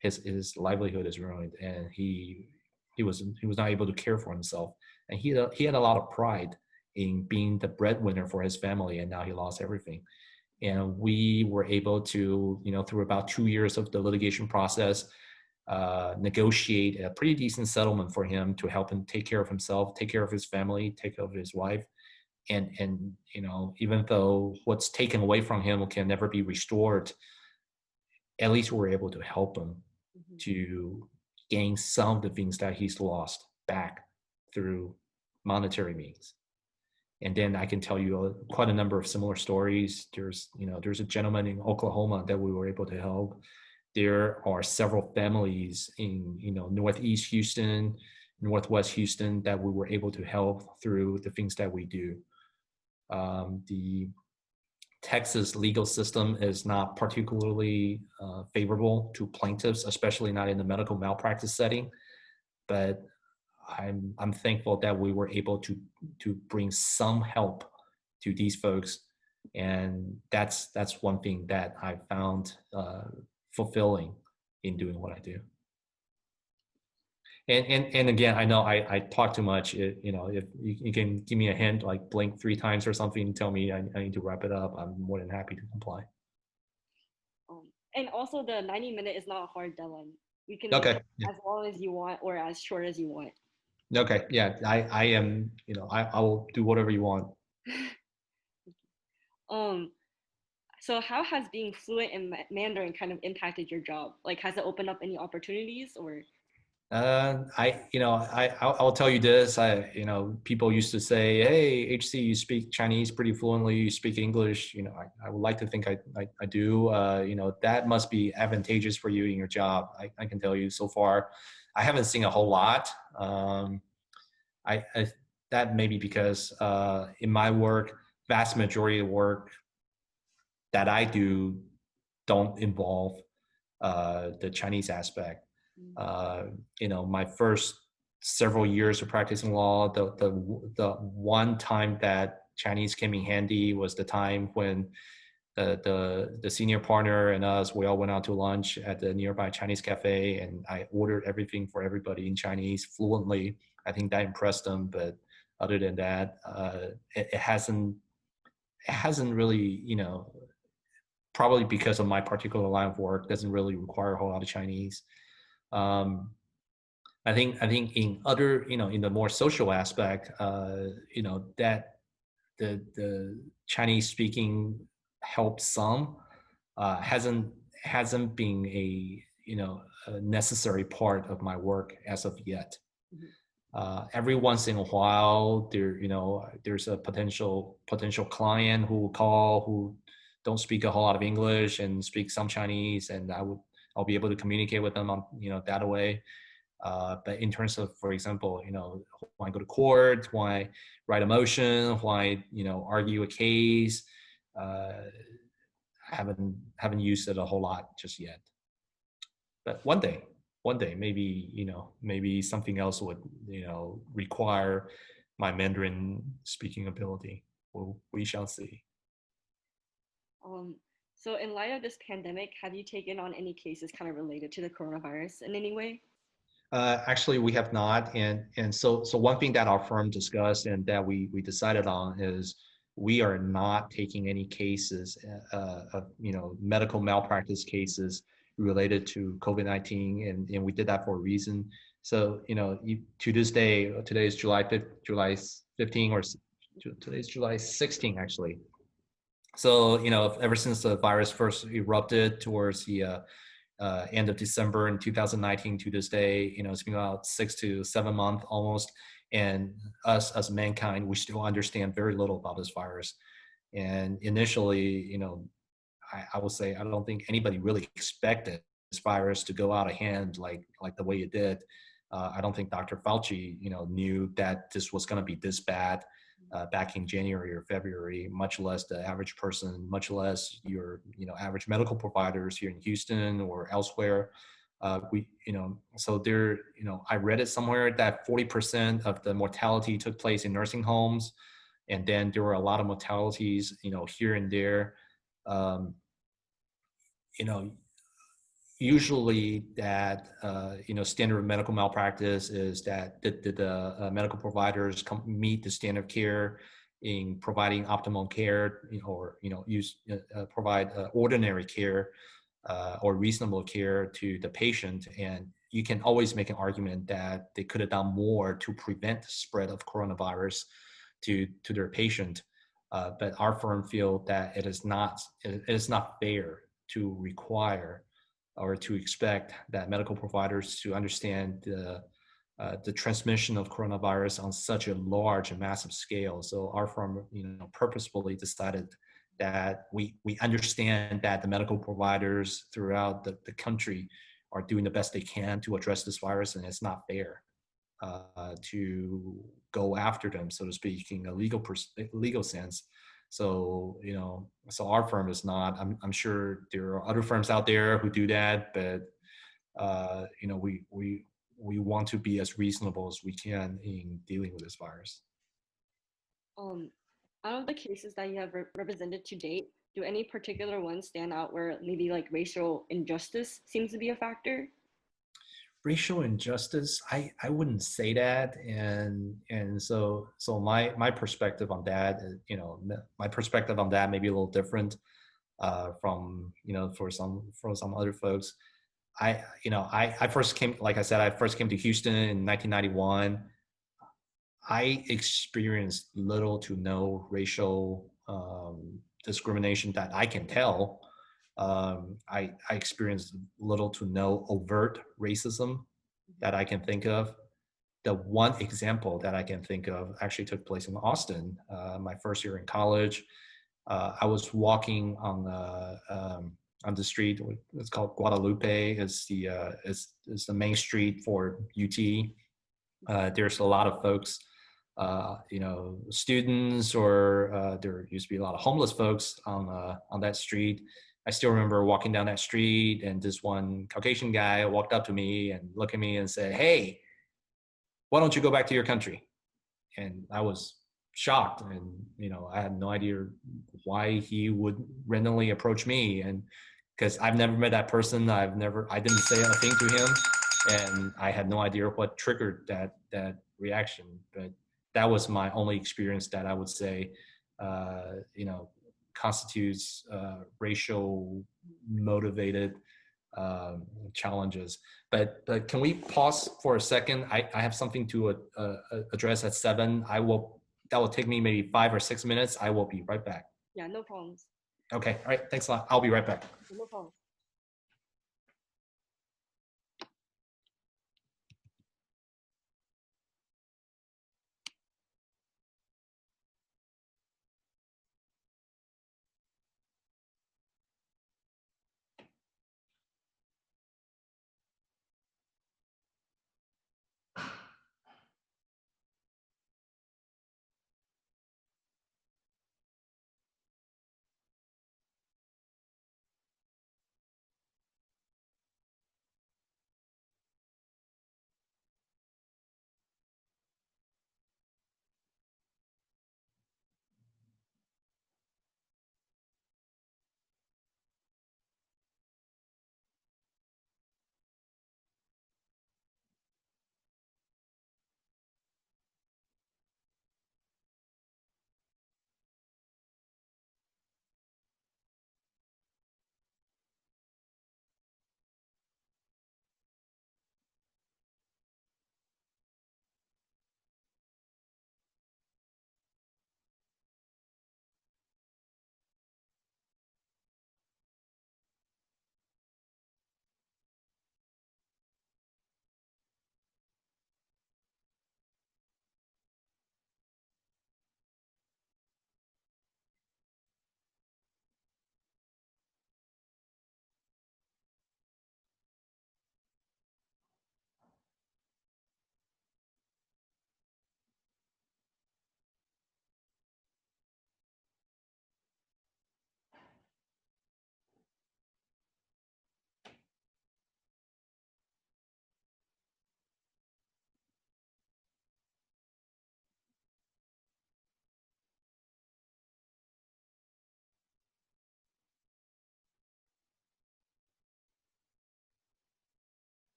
S2: his livelihood is ruined, and he was not able to care for himself, and he had a lot of pride in being the breadwinner for his family, and now he lost everything. And we were able to, through about 2 years of the litigation process, negotiate a pretty decent settlement for him to help him take care of himself, take care of his family, take care of his wife. And even though what's taken away from him can never be restored, at least we're able to help him mm-hmm. to gain some of the things that he's lost back through monetary means. And then I can tell you quite a number of similar stories. There's a gentleman in Oklahoma that we were able to help. There are several families in Northeast Houston, Northwest Houston that we were able to help through the things that we do. The Texas legal system is not particularly favorable to plaintiffs, especially not in the medical malpractice setting. But I'm thankful that we were able to bring some help to these folks, and that's one thing that I found fulfilling in doing what I do. And again, I know I talk too much. If you can give me a hint, like blink 3 times or something, tell me I need to wrap it up, I'm more than happy to comply.
S1: And also the 90-minute is not a hard deadline. We can
S2: okay.
S1: make it as long as you want or as short as you want.
S2: Okay, yeah, I am, I will do whatever you want.
S1: So how has being fluent in Mandarin kind of impacted your job? Like, has it opened up any opportunities or?
S2: I'll tell you this. People used to say, "Hey, HC, you speak Chinese pretty fluently. You speak English." I would like to think I do. That must be advantageous for you in your job. I can tell you so far, I haven't seen a whole lot. I that may be because in my work, vast majority of work that I do don't involve the Chinese aspect. My first several years of practicing law, the one time that Chinese came in handy was the time when the senior partner and us, we all went out to lunch at the nearby Chinese cafe, and I ordered everything for everybody in Chinese fluently. I think that impressed them, but other than that, it hasn't really, probably because of my particular line of work, doesn't really require a whole lot of Chinese. I think in other, in the more social aspect, that the Chinese speaking helps some, hasn't been a necessary part of my work as of yet. Every once in a while, there's a potential client who will call who don't speak a whole lot of English and speak some Chinese, and I'll be able to communicate with them on that way. But in terms of, for example, when I go to court, when I write a motion, when I argue a case, haven't used it a whole lot just yet. But one day, maybe something else would require my Mandarin speaking ability. We shall see.
S1: So in light of this pandemic, have you taken on any cases kind of related to the coronavirus in any way?
S2: Actually, we have not, and so one thing that our firm discussed and that we decided on is we are not taking any cases of medical malpractice cases related to COVID-19, and we did that for a reason. So to this day, today is July 15, or today's July 16 actually. So ever since the virus first erupted towards the end of December in 2019 to this day, it's been about 6 to 7 months almost. And us as mankind, we still understand very little about this virus. And initially, I will say, I don't think anybody really expected this virus to go out of hand like the way it did. I don't think Dr. Fauci, knew that this was going to be this bad back in January or February, much less the average person, much less your, average medical providers here in Houston or elsewhere. So there, I read it somewhere that 40% of the mortality took place in nursing homes. And then there were a lot of mortalities, here and there. Usually that, standard medical malpractice is that the medical providers meet the standard of care in providing optimal care, or, provide ordinary care or reasonable care to the patient. And you can always make an argument that they could have done more to prevent the spread of coronavirus to their patient. But our firm feel that it is not fair to require or to expect that medical providers to understand the transmission of coronavirus on such a large and massive scale. So our firm, purposefully decided that we understand that the medical providers throughout the country are doing the best they can to address this virus, and it's not fair to go after them, so to speak, in a legal sense. So, so our firm is not, I'm sure there are other firms out there who do that, but, we want to be as reasonable as we can in dealing with this virus.
S1: Out of the cases that you have represented to date, do any particular ones stand out where maybe like racial injustice seems to be a factor?
S2: Racial injustice, I wouldn't say that, and so my perspective on that, my perspective on that may be a little different from for some other folks. I first came, like I said, I first came to Houston in 1991. I experienced little to no racial discrimination that I can tell. I experienced little to no overt racism. that I can think of. The one example that I can think of actually took place in Austin, my first year in college. I was walking on the street. It's called Guadalupe. It's the main street for UT. There's a lot of folks, students, or there used to be a lot of homeless folks on that street. I still remember walking down that street, and this one Caucasian guy walked up to me and looked at me and said, "Hey, why don't you go back to your country?" And I was shocked, and I had no idea why he would randomly approach me, and because I've never met that person, I didn't say a thing to him, and I had no idea what triggered that reaction. But that was my only experience that I would say, constitutes racial motivated challenges. But can we pause for a second? I have something to address at 7. That will take me maybe 5 or 6 minutes. I will be right back.
S1: Yeah, no problems.
S2: Okay, all right, thanks a lot. I'll be right back.
S1: No problem.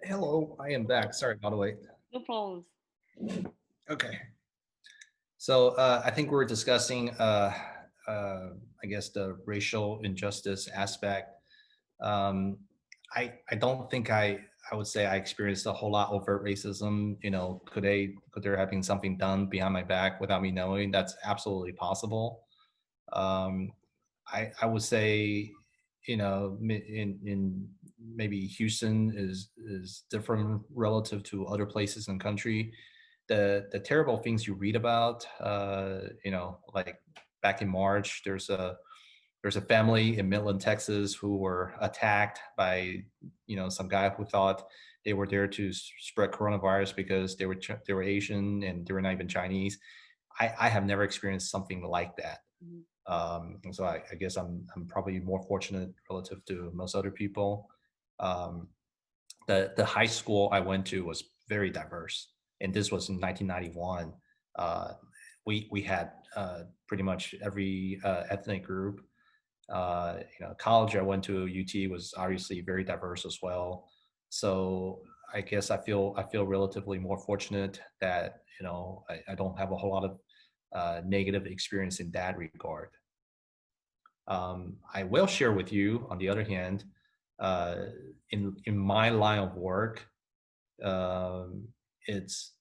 S2: Hello, I am back. Sorry, by the way.
S1: No problems.
S2: Okay. So I think we're discussing, I guess, the racial injustice aspect. Um, I don't think I would say I experienced a whole lot overt racism. Could there have been something done behind my back without me knowing? That's absolutely possible. Um, I would say, in maybe Houston is different relative to other places in the country. The terrible things you read about, like back in March, there's a family in Midland, Texas, who were attacked by some guy who thought they were there to spread coronavirus because they were Asian and they were not even Chinese. I have never experienced something like that.
S1: Mhm.
S2: And so I guess I'm probably more fortunate relative to most other people. Um, the high school I went to was very diverse, and this was in 1991. Uh, we had pretty much every ethnic group. College I went to, UT, was obviously very diverse as well. So I guess I feel relatively more fortunate that I don't have a whole lot of negative experience in that regard. I will share with you, on the other hand, uh, in my line of work, um, it's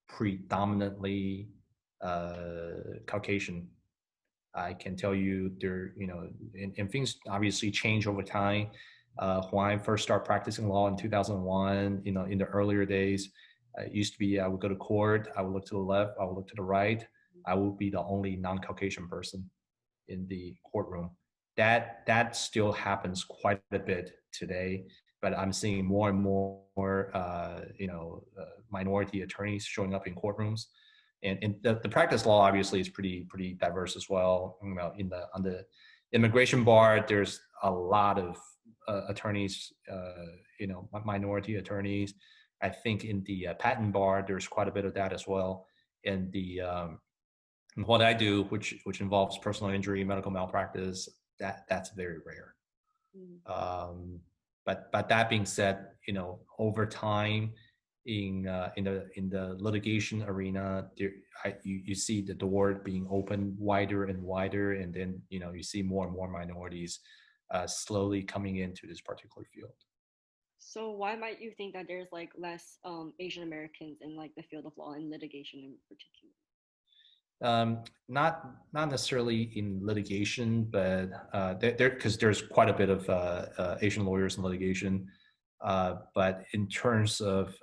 S2: predominantly Caucasian. I can tell you and things obviously change over time. When I first started practicing law in 2001, in the earlier days, it used to be I would go to court, I would look to the left, I would look to the right. I would be the only non-Caucasian person in the courtroom. That still happens quite a bit today, but I'm seeing more and more minority attorneys showing up in courtrooms, and the practice law obviously is pretty diverse as well. On the immigration bar, there's a lot of attorneys, minority attorneys. I think in the patent bar, there's quite a bit of that as well. And the what I do, which involves personal injury, medical malpractice, that's very rare.
S1: Mhm.
S2: Um, but that being said, over time in the litigation arena, you see the door being opened wider and wider, and then you see more and more minorities slowly coming into this particular field.
S1: So why might you think that there's like less Asian Americans in like the field of law and litigation in particular?
S2: Not necessarily in litigation, but there because there's quite a bit of Asian lawyers in litigation. But in terms of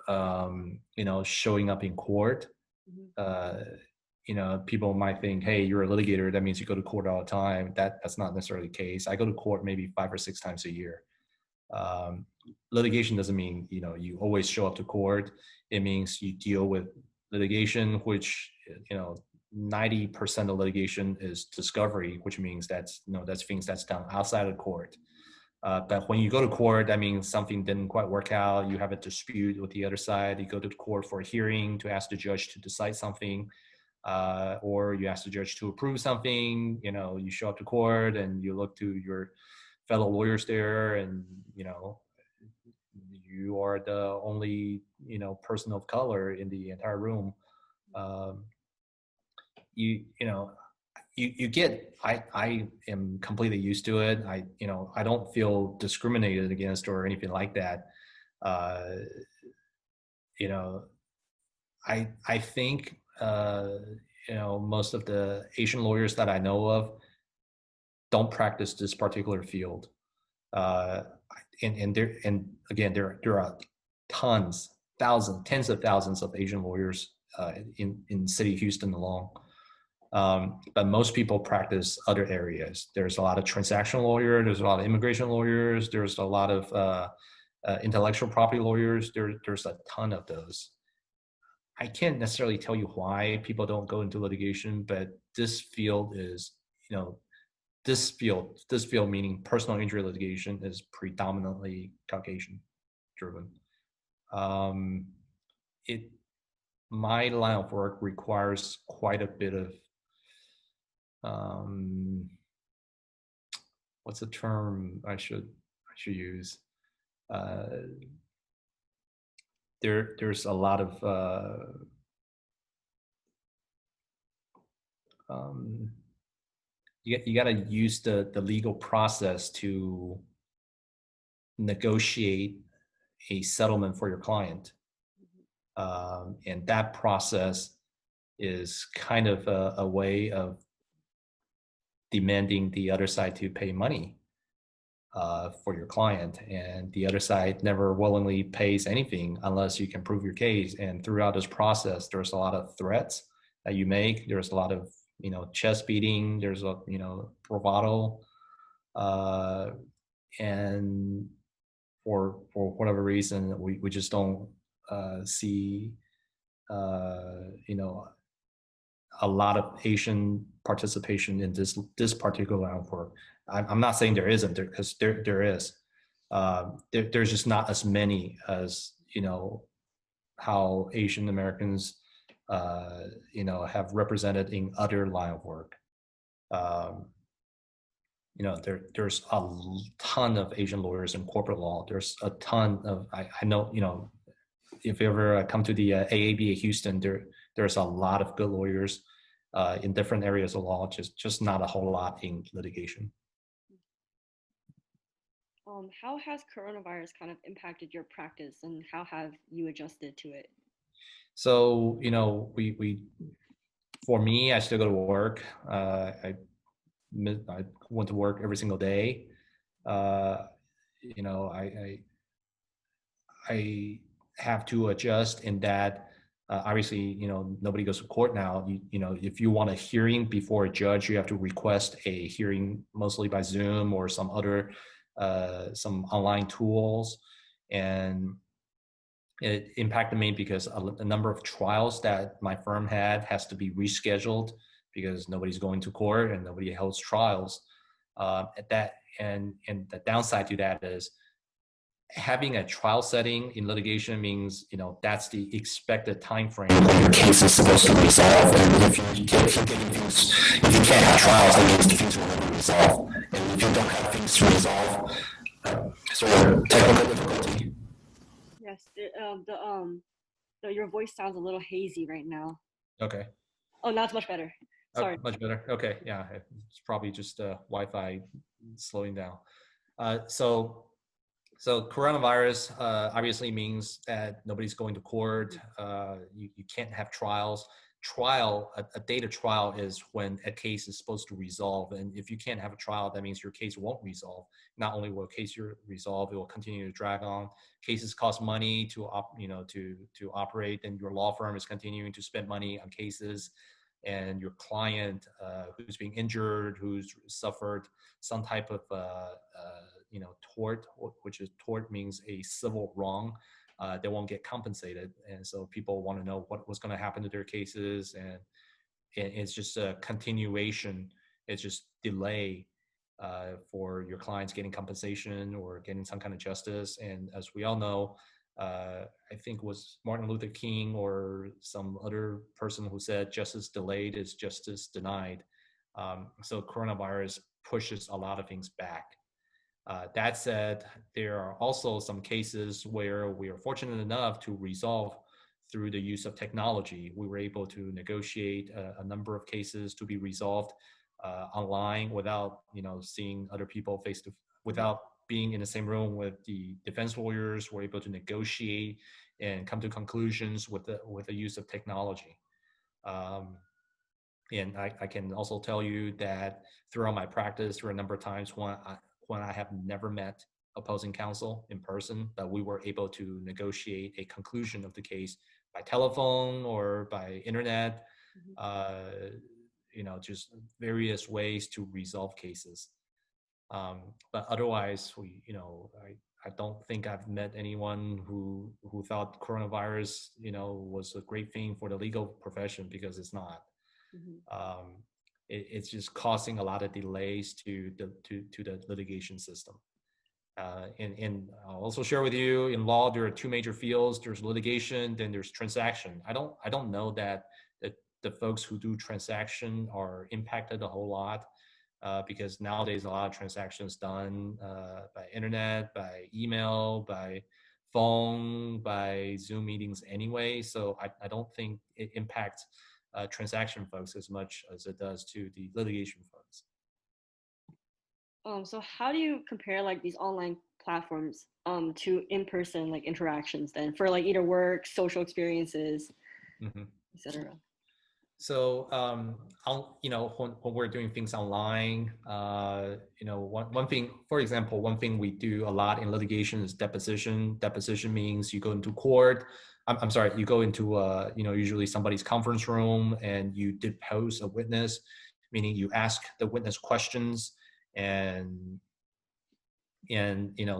S2: showing up in court,
S1: Mhm.
S2: uh, people might think, hey, you're a litigator, that means you go to court all the time. That's not necessarily the case. I go to court maybe 5 or 6 times a year. Um, Litigation doesn't mean you always show up to court. It means you deal with litigation, which 90% of litigation is discovery, which means that's things that's done outside of court. But when you go to court, that means something didn't quite work out. You have a dispute with the other side. You go to court for a hearing to ask the judge to decide something, or you ask the judge to approve something. You show up to court and you look to your fellow lawyers there, and you are the only person of color in the entire room. Um, you know you get I am completely used to it. I don't feel discriminated against or anything like that. uh you know I think most of the Asian lawyers that I know of don't practice this particular field. uh and again, there are tons, thousands, tens of thousands of Asian lawyers in city Houston alone. But most people practice other areas. There's a lot of transactional lawyers, there's a lot of immigration lawyers, there's a lot of intellectual property lawyers. There's a ton of those. I can't necessarily tell you why people don't go into litigation, but this field is, you know, this field meaning personal injury litigation, is predominantly Caucasian driven. Um, it My line of work requires quite a bit of um, what's the term I should use? Uh, there's a lot of you got to use the legal process to negotiate a settlement for your client. And that process is kind of a way of demanding the other side to pay money for your client, and the other side never willingly pays anything unless you can prove your case. And throughout this process, there's a lot of threats that you make. There's a lot of chest beating. There's a bravado, and for whatever reason, we just don't see a lot of Asian participation in this particular line of work. I'm not saying there isn't, because there is. There's just not as many as how Asian Americans have represented in other line of work. There's a ton of Asian lawyers in corporate law. There's a ton of I know if you ever come to the AAB at Houston, there's a lot of good lawyers in different areas of law, just not a whole lot in litigation.
S1: How has coronavirus kind of impacted your practice, and how have you adjusted to it?
S2: So, we for me, I still go to work. I went to work every single day. I have to adjust in that. Obviously, nobody goes to court now. If you want a hearing before a judge, you have to request a hearing, mostly by Zoom or some other some online tools. And it impacted me because a number of trials that my firm has to be rescheduled because nobody's going to court and nobody holds trials. And the downside to that is, having a trial setting in litigation means, that's the expected time frame your case is supposed to resolve. And if you can't have trials, that means the things will never resolve. And if you don't have things to resolve, sort of technical difficulty.
S1: Yes, your voice sounds a little hazy right now.
S2: Okay.
S1: Oh, now it's much better. Sorry.
S2: Much better. Okay. Yeah, it's probably just Wi-Fi slowing down. So coronavirus obviously means that nobody's going to court. You can't have trials. A date of trial is when a case is supposed to resolve. And if you can't have a trial, that means your case won't resolve. Not only will a case resolve, it will continue to drag on. Cases cost money to operate, and your law firm is continuing to spend money on cases. And your client who's being injured, who's suffered some type of tort, which is tort means a civil wrong, they won't get compensated. And so people want to know what's going to happen to their cases, and it's just a continuation. It's just delay for your clients getting compensation or getting some kind of justice. And as we all know, I think it was Martin Luther King or some other person who said justice delayed is justice denied. So coronavirus pushes a lot of things back. That said, there are also some cases where we are fortunate enough to resolve through the use of technology. We were able to negotiate a number of cases to be resolved online without seeing other people without being in the same room with the defense lawyers. We're able to negotiate and come to conclusions with the use of technology. And I can also tell you that throughout my practice, there were a number of times when I have never met opposing counsel in person, but we were able to negotiate a conclusion of the case by telephone or by internet, just various ways to resolve cases. But otherwise, I don't think I've met anyone who thought coronavirus, was a great thing for the legal profession, because it's not. It's just causing a lot of delays to the litigation system. And I'll also share with you, in law, there are two major fields. There's litigation, then there's transaction. I don't know that the folks who do transaction are impacted a whole lot, because nowadays a lot of transactions done by internet, by email, by phone, by Zoom meetings anyway. So I don't think it impacts transaction folks as much as it does to the litigation folks.
S1: So how do you compare like these online platforms to in-person like interactions then for like either work, social experiences,
S2: Mm-hmm.
S1: etc.?
S2: So, when we're doing things online, one thing, for example, one thing we do a lot in litigation is deposition. Deposition means you go into court. I'm sorry, you go into, usually somebody's conference room and you depose a witness, meaning you ask the witness questions, and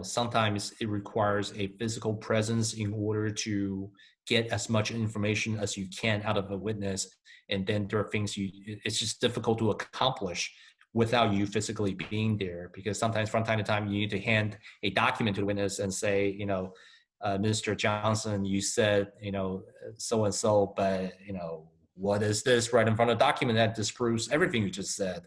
S2: sometimes it requires a physical presence in order to get as much information as you can out of a witness. And then there are things it's just difficult to accomplish without you physically being there, because sometimes from time to time you need to hand a document to the witness and say, Mr. Johnson, you said, so and so, but what is this right in front of the document that disproves everything you just said?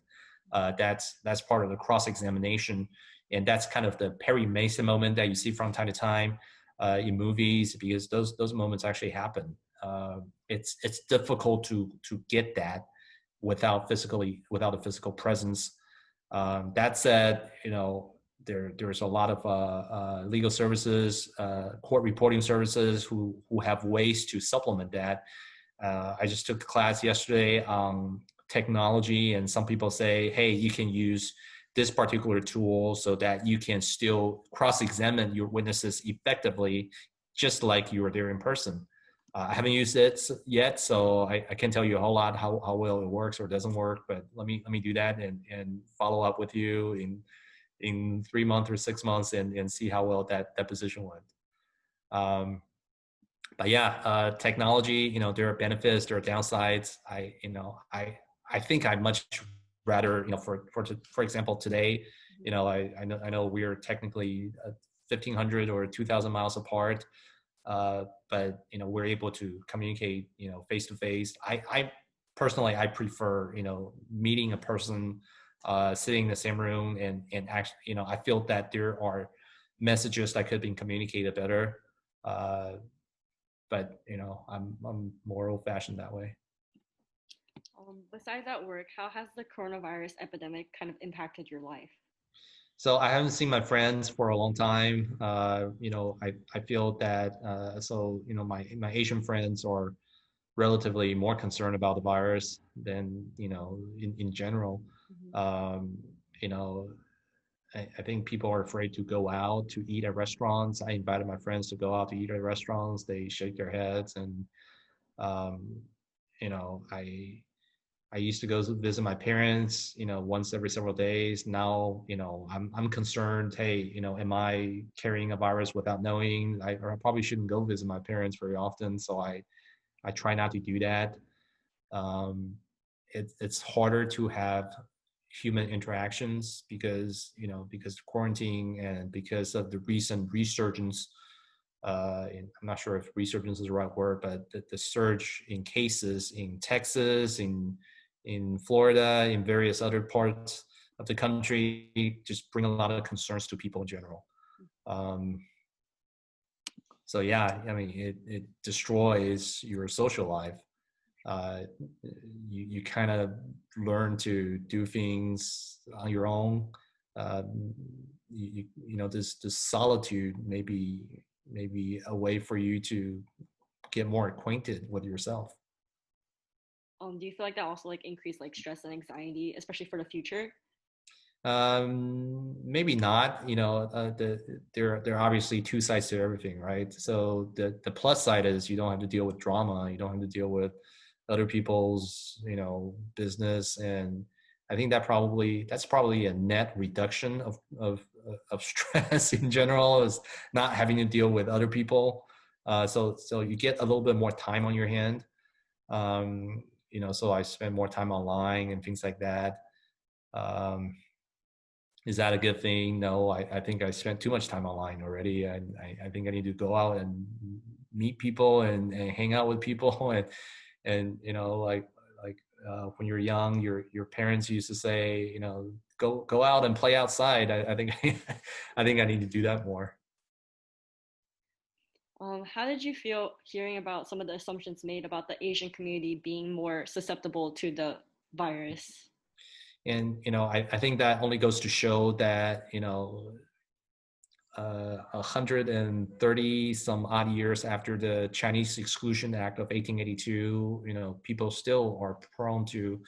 S2: That's part of the cross-examination. And that's kind of the Perry Mason moment that you see from time to time in movies, because those moments actually happen. It's difficult to get that without a physical presence. That said, there's a lot of legal services, court reporting services who have ways to supplement that. I just took a class yesterday on technology, and some people say, hey, you can use this particular tool so that you can still cross-examine your witnesses effectively, just like you were there in person. I haven't used it yet, so I can't tell you a whole lot how well it works or doesn't work, but let me do that and follow up with you in 3 months or 6 months and see how well that position went. But yeah, technology, there are benefits, there are downsides. I think I'd much rather, for example, today, I know we're technically 1,500 or 2,000 miles apart, but we're able to communicate, face to face. I personally, I prefer, meeting a person, sitting in the same room, and actually, I feel that there are messages that could be communicated better. But I'm more old-fashioned that way.
S1: Besides that work, how has the coronavirus epidemic kind of impacted your life?
S2: So I haven't seen my friends for a long time. I feel that my Asian friends are relatively more concerned about the virus than in general. Mm-hmm. I think people are afraid to go out to eat at restaurants. I invited my friends to go out to eat at restaurants. They shake their heads, and I used to go visit my parents, once every several days. Now, I'm concerned. Hey, am I carrying a virus without knowing? I probably shouldn't go visit my parents very often. So I try not to do that. It's harder to have human interactions because of quarantine and because of the recent resurgence. I'm not sure if resurgence is the right word, but the surge in cases in Texas, in Florida, in various other parts of the country, just bring a lot of concerns to people in general. So yeah, I mean, it destroys your social life. You kind of learn to do things on your own. This solitude may be a way for you to get more acquainted with yourself.
S1: Do you feel like that also like increased like stress and anxiety, especially for the future?
S2: Maybe not. There are obviously two sides to everything, right? So the plus side is you don't have to deal with drama. You don't have to deal with other people's business, and I think that's probably a net reduction of stress in general, is not having to deal with other people. So you get a little bit more time on your hand. So I spend more time online and things like that. Is that a good thing? No, I think I spent too much time online already. And I think I need to go out and meet people and hang out with people. And when you're young, your parents used to say, go out and play outside. I think I think I need to do that more.
S1: How did you feel hearing about some of the assumptions made about the Asian community being more susceptible to the virus?
S2: And, I think that only goes to show that, 130 some odd years after the Chinese Exclusion Act of 1882, people still are prone to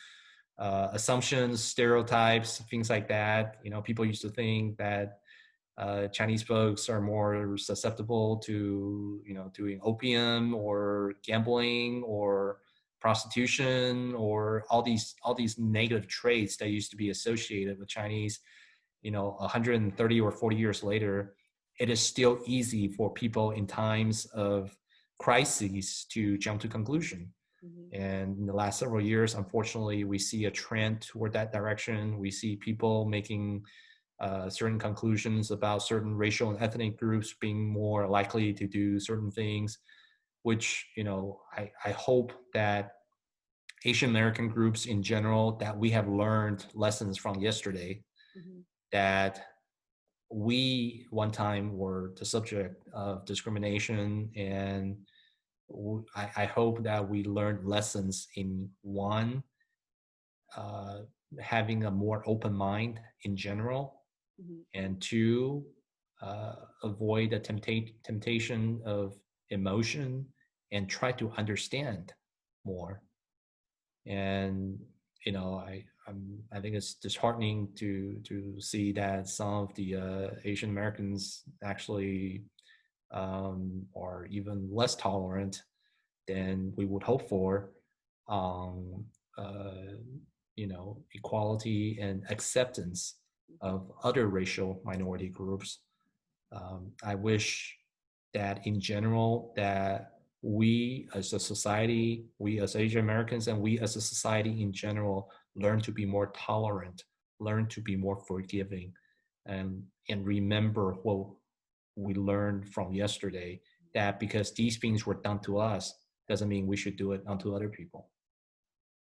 S2: assumptions, stereotypes, things like that. People used to think that Chinese folks are more susceptible to, doing opium or gambling or prostitution or all these negative traits that used to be associated with Chinese. 130 or 40 years later, it is still easy for people in times of crises to jump to conclusion.
S1: Mm-hmm.
S2: And in the last several years, unfortunately, we see a trend toward that direction. We see people making certain conclusions about certain racial and ethnic groups being more likely to do certain things, which, I hope that Asian American groups in general, that we have learned lessons from yesterday,
S1: Mm-hmm.
S2: that we one time were the subject of discrimination, and I hope that we learned lessons in one, uh, having a more open mind in general,
S1: Mm-hmm.
S2: and two, avoid the temptation of emotion and try to understand more. And I think it's disheartening to see that some of the Asian Americans actually are even less tolerant than we would hope for. Um, uh, Equality and acceptance of other racial minority groups. I wish that in general that we as a society, we as Asian Americans, and we as a society in general learn to be more tolerant, learn to be more forgiving, and remember what we learned from yesterday, that because these things were done to us doesn't mean we should do it unto other people.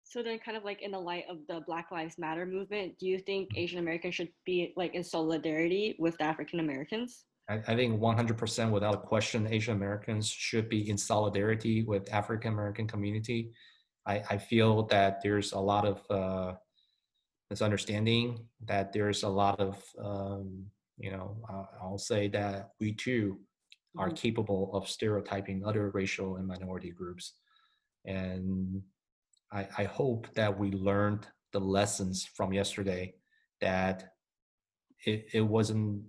S1: So then, kind of like in the light of the Black Lives Matter movement, do you think Asian Americans should be like in solidarity with the African Americans?
S2: I think 100% without a question, Asian Americans should be in solidarity with African American community. I feel that there's a lot of misunderstanding, that there's a lot of, I'll say that we too are capable of stereotyping other racial and minority groups. And I hope that we learned the lessons from yesterday, that it wasn't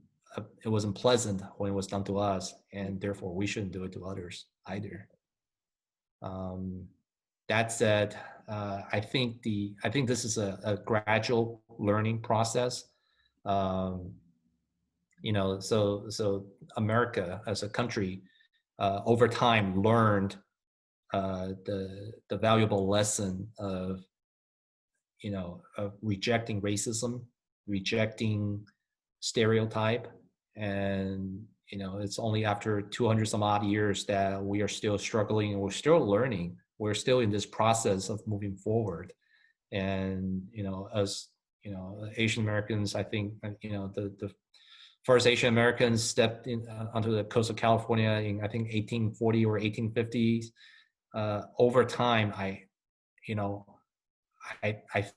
S2: pleasant when it was done to us, and therefore we shouldn't do it to others either. That said, I think this is a gradual learning process. So America as a country, over time, learned the valuable lesson of rejecting racism, rejecting stereotype. And it's only after 200 some odd years that we are still struggling, and we're still learning, we're still in this process of moving forward. And as Asian Americans, I think the first Asian Americans stepped in onto the coast of California in, I think, 1840 or 1850s. Over time, I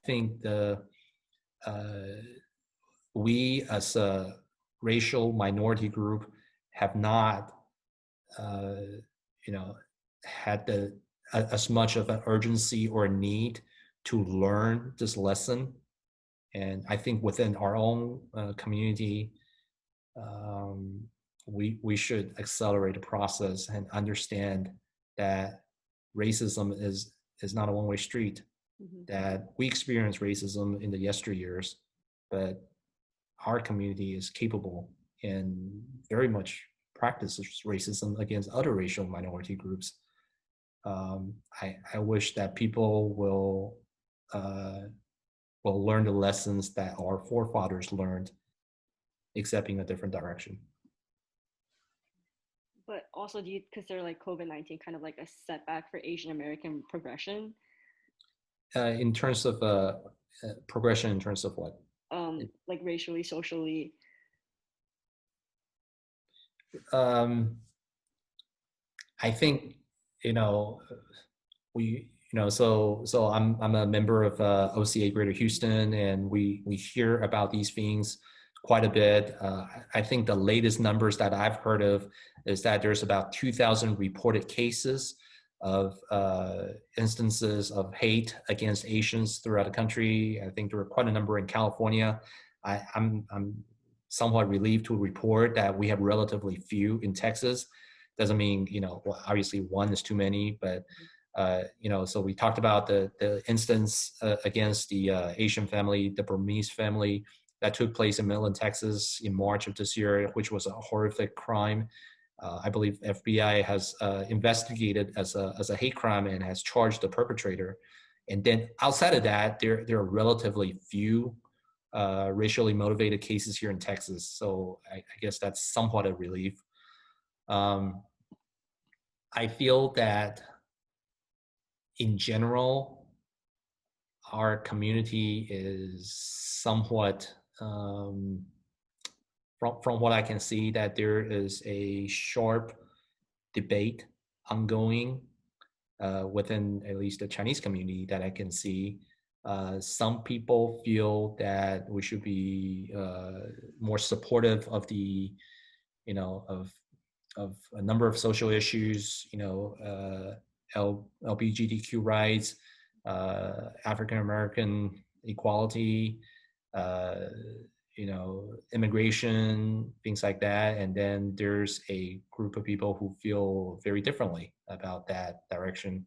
S2: think we as a racial minority group have not, had as much of an urgency or a need to learn this lesson. And I think within our own community, we should accelerate the process and understand that racism is not a one-way street.
S1: Mm-hmm.
S2: That we experience racism in the yesteryears, but our community is capable and very much practices racism against other racial minority groups. I wish that people will learn the lessons that our forefathers learned, accepting a different direction.
S1: But also, do you consider like COVID-19 kind of like a setback for Asian American progression?
S2: In terms of progression, in terms of what?
S1: Like racially, socially.
S2: Um, I think, you know, so I'm a member of OCA Greater Houston, and we hear about these things quite a bit. I think the latest numbers that I've heard of is that there's about 2,000 reported cases of instances of hate against Asians throughout the country. I think there were quite a number in California. I'm somewhat relieved to report that we have relatively few in Texas. Doesn't mean, well, obviously one is too many, but so we talked about the instance against the Asian family, the Burmese family that took place in Midland, Texas in March of this year, which was a horrific crime. I believe FBI has investigated as a hate crime and has charged the perpetrator. And then outside of that, there are relatively few racially motivated cases here in Texas. So I guess that's somewhat a relief. I feel that in general, our community is somewhat, from what I can see, that there is a sharp debate ongoing within at least the Chinese community that I can see. Some people feel that we should be more supportive of the, of a number of social issues, LGBTQ rights, African American equality, immigration, things like that. And then there's a group of people who feel very differently about that direction.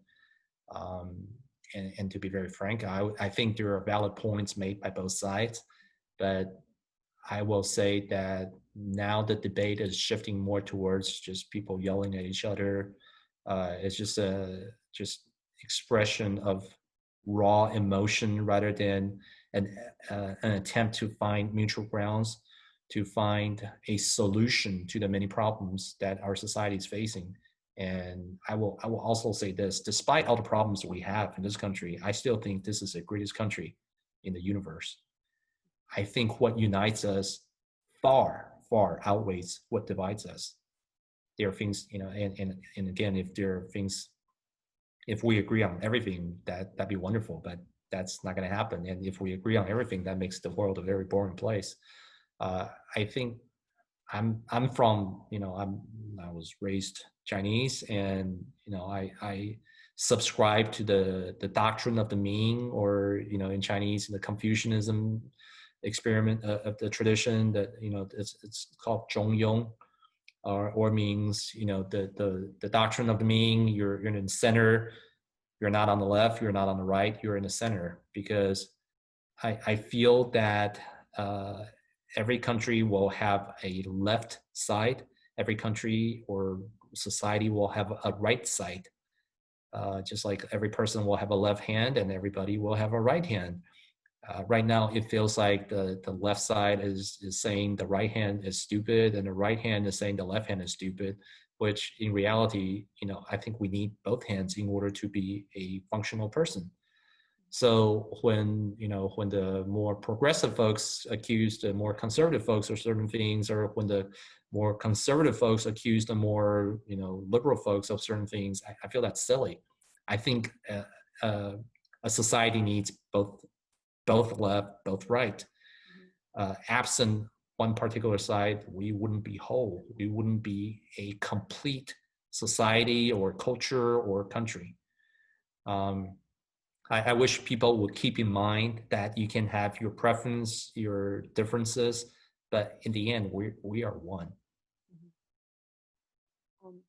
S2: And to be very frank, I think there are valid points made by both sides, but I will say that now the debate is shifting more towards just people yelling at each other. It's just expression of raw emotion rather than an attempt to find mutual grounds, to find a solution to the many problems that our society is facing. And I will also say this: despite all the problems we have in this country, I still think this is the greatest country in the universe. I think what unites us far, far outweighs what divides us. There are things, and again, if there are things, if we agree on everything, that'd be wonderful, but that's not going to happen. And if we agree on everything, that makes the world a very boring place. I think I'm from, I was raised Chinese, and I subscribe to the doctrine of the Ming, or in Chinese, the Confucianism experiment of the tradition that it's called Zhongyong, or means the doctrine of the Ming. You're in the center. You're not on the left. You're not on the right. You're in the center, because I feel that every country will have a left side. Every country or society will have a right side. Just like every person will have a left hand and everybody will have a right hand. Right now, it feels like the left side is saying the right hand is stupid, and the right hand is saying the left hand is stupid, which in reality, I think we need both hands in order to be a functional person. So when the more progressive folks accuse the more conservative folks of certain things, or when the more conservative folks accuse the more liberal folks of certain things, I feel that's silly. I think a society needs both left, both right. Absent one particular side, we wouldn't be whole. We wouldn't be a complete society or culture or country. I wish people would keep in mind that you can have your preference, your differences, but in the end, we are one.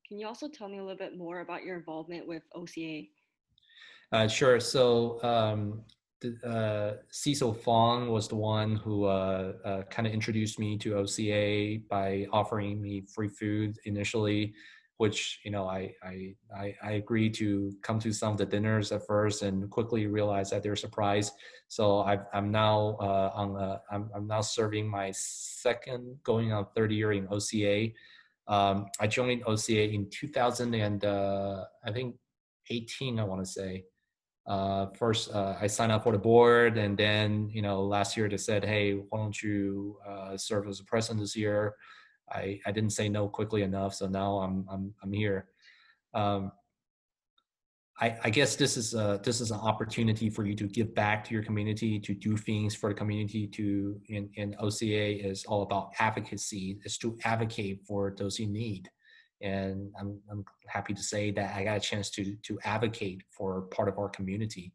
S1: Can you also tell me a little bit more about your involvement with OCA?
S2: Sure. So Cecil Fong was the one who kind of introduced me to OCA by offering me free food initially, which I agreed to come to some of the dinners at first, and quickly realized that they're surprised. So I'm now I'm now serving my second, going on third year in OCA. I joined OCA in 2000 and I think 18, I want to say. First, I signed up for the board, and then last year they said, "Hey, why don't you serve as a president this year?" I didn't say no quickly enough, so now I'm here. Um, I guess this is an opportunity for you to give back to your community, to do things for the community. In OCA is all about advocacy. Is to advocate for those in need, and I'm happy to say that I got a chance to advocate for part of our community.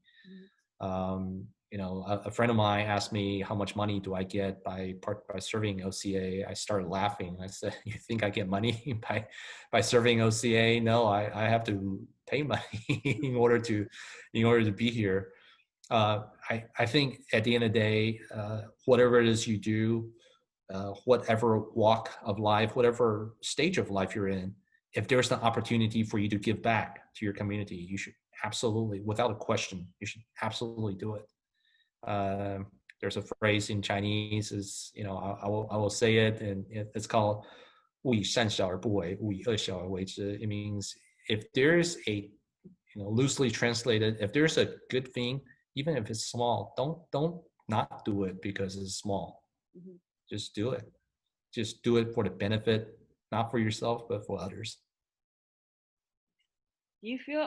S2: A friend of mine asked me how much money do I get by serving OCA. I started laughing. I said, "You think I get money by serving OCA? No, I have to pay money in order to be here." I think at the end of the day, whatever it is you do, whatever walk of life, whatever stage of life you're in, if there's an opportunity for you to give back to your community, you should absolutely, without a question, you should absolutely do it. There's a phrase in Chinese is, I will say it, and it's called 勿以善小而不为，勿以恶小而为之. It means if there's a, loosely translated, if there's a good thing, even if it's small, don't not do it because it's small. Mm-hmm. Just do it. Just do it for the benefit, not for yourself, but for others.
S1: Do you feel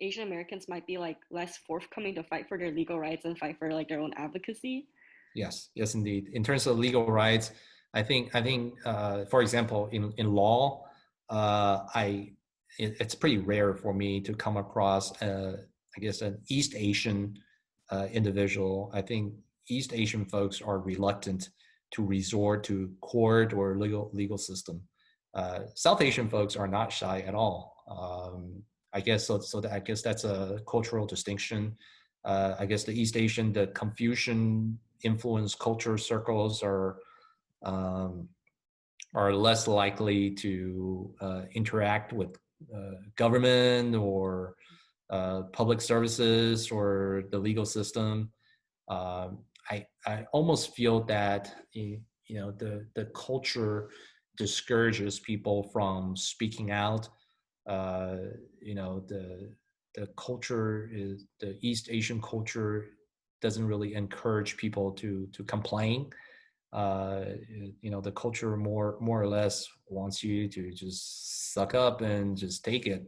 S1: Asian Americans might be like less forthcoming to fight for their legal rights and fight for like their own advocacy?
S2: Yes, indeed. In terms of legal rights, I think, for example, in law, it's pretty rare for me to come across, I guess, an East Asian individual. I think East Asian folks are reluctant to resort to court or legal system. South Asian folks are not shy at all. I guess so. I guess that's a cultural distinction. I guess the East Asian, the Confucian influence culture circles are less likely to interact with government or public services or the legal system. I almost feel that the culture discourages people from speaking out. The culture is, the East Asian culture doesn't really encourage people to complain. The culture more or less wants you to just suck up and just take it.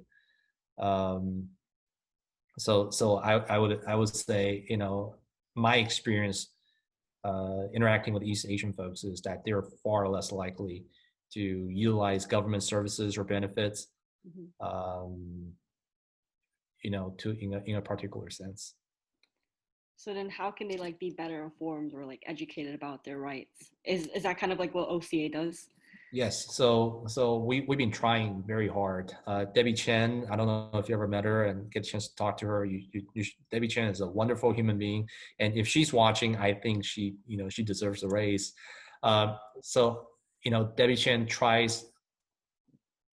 S2: So I would say, my experience interacting with East Asian folks is that they're far less likely to utilize government services or benefits, in a particular sense.
S1: So then how can they like be better informed or like educated about their rights? Is that kind of like what OCA does?
S2: Yes. So we've been trying very hard. Debbie Chen, I don't know if you ever met her and get a chance to talk to her. Debbie Chen is a wonderful human being. And if she's watching, I think she deserves a raise. So Debbie Chen tries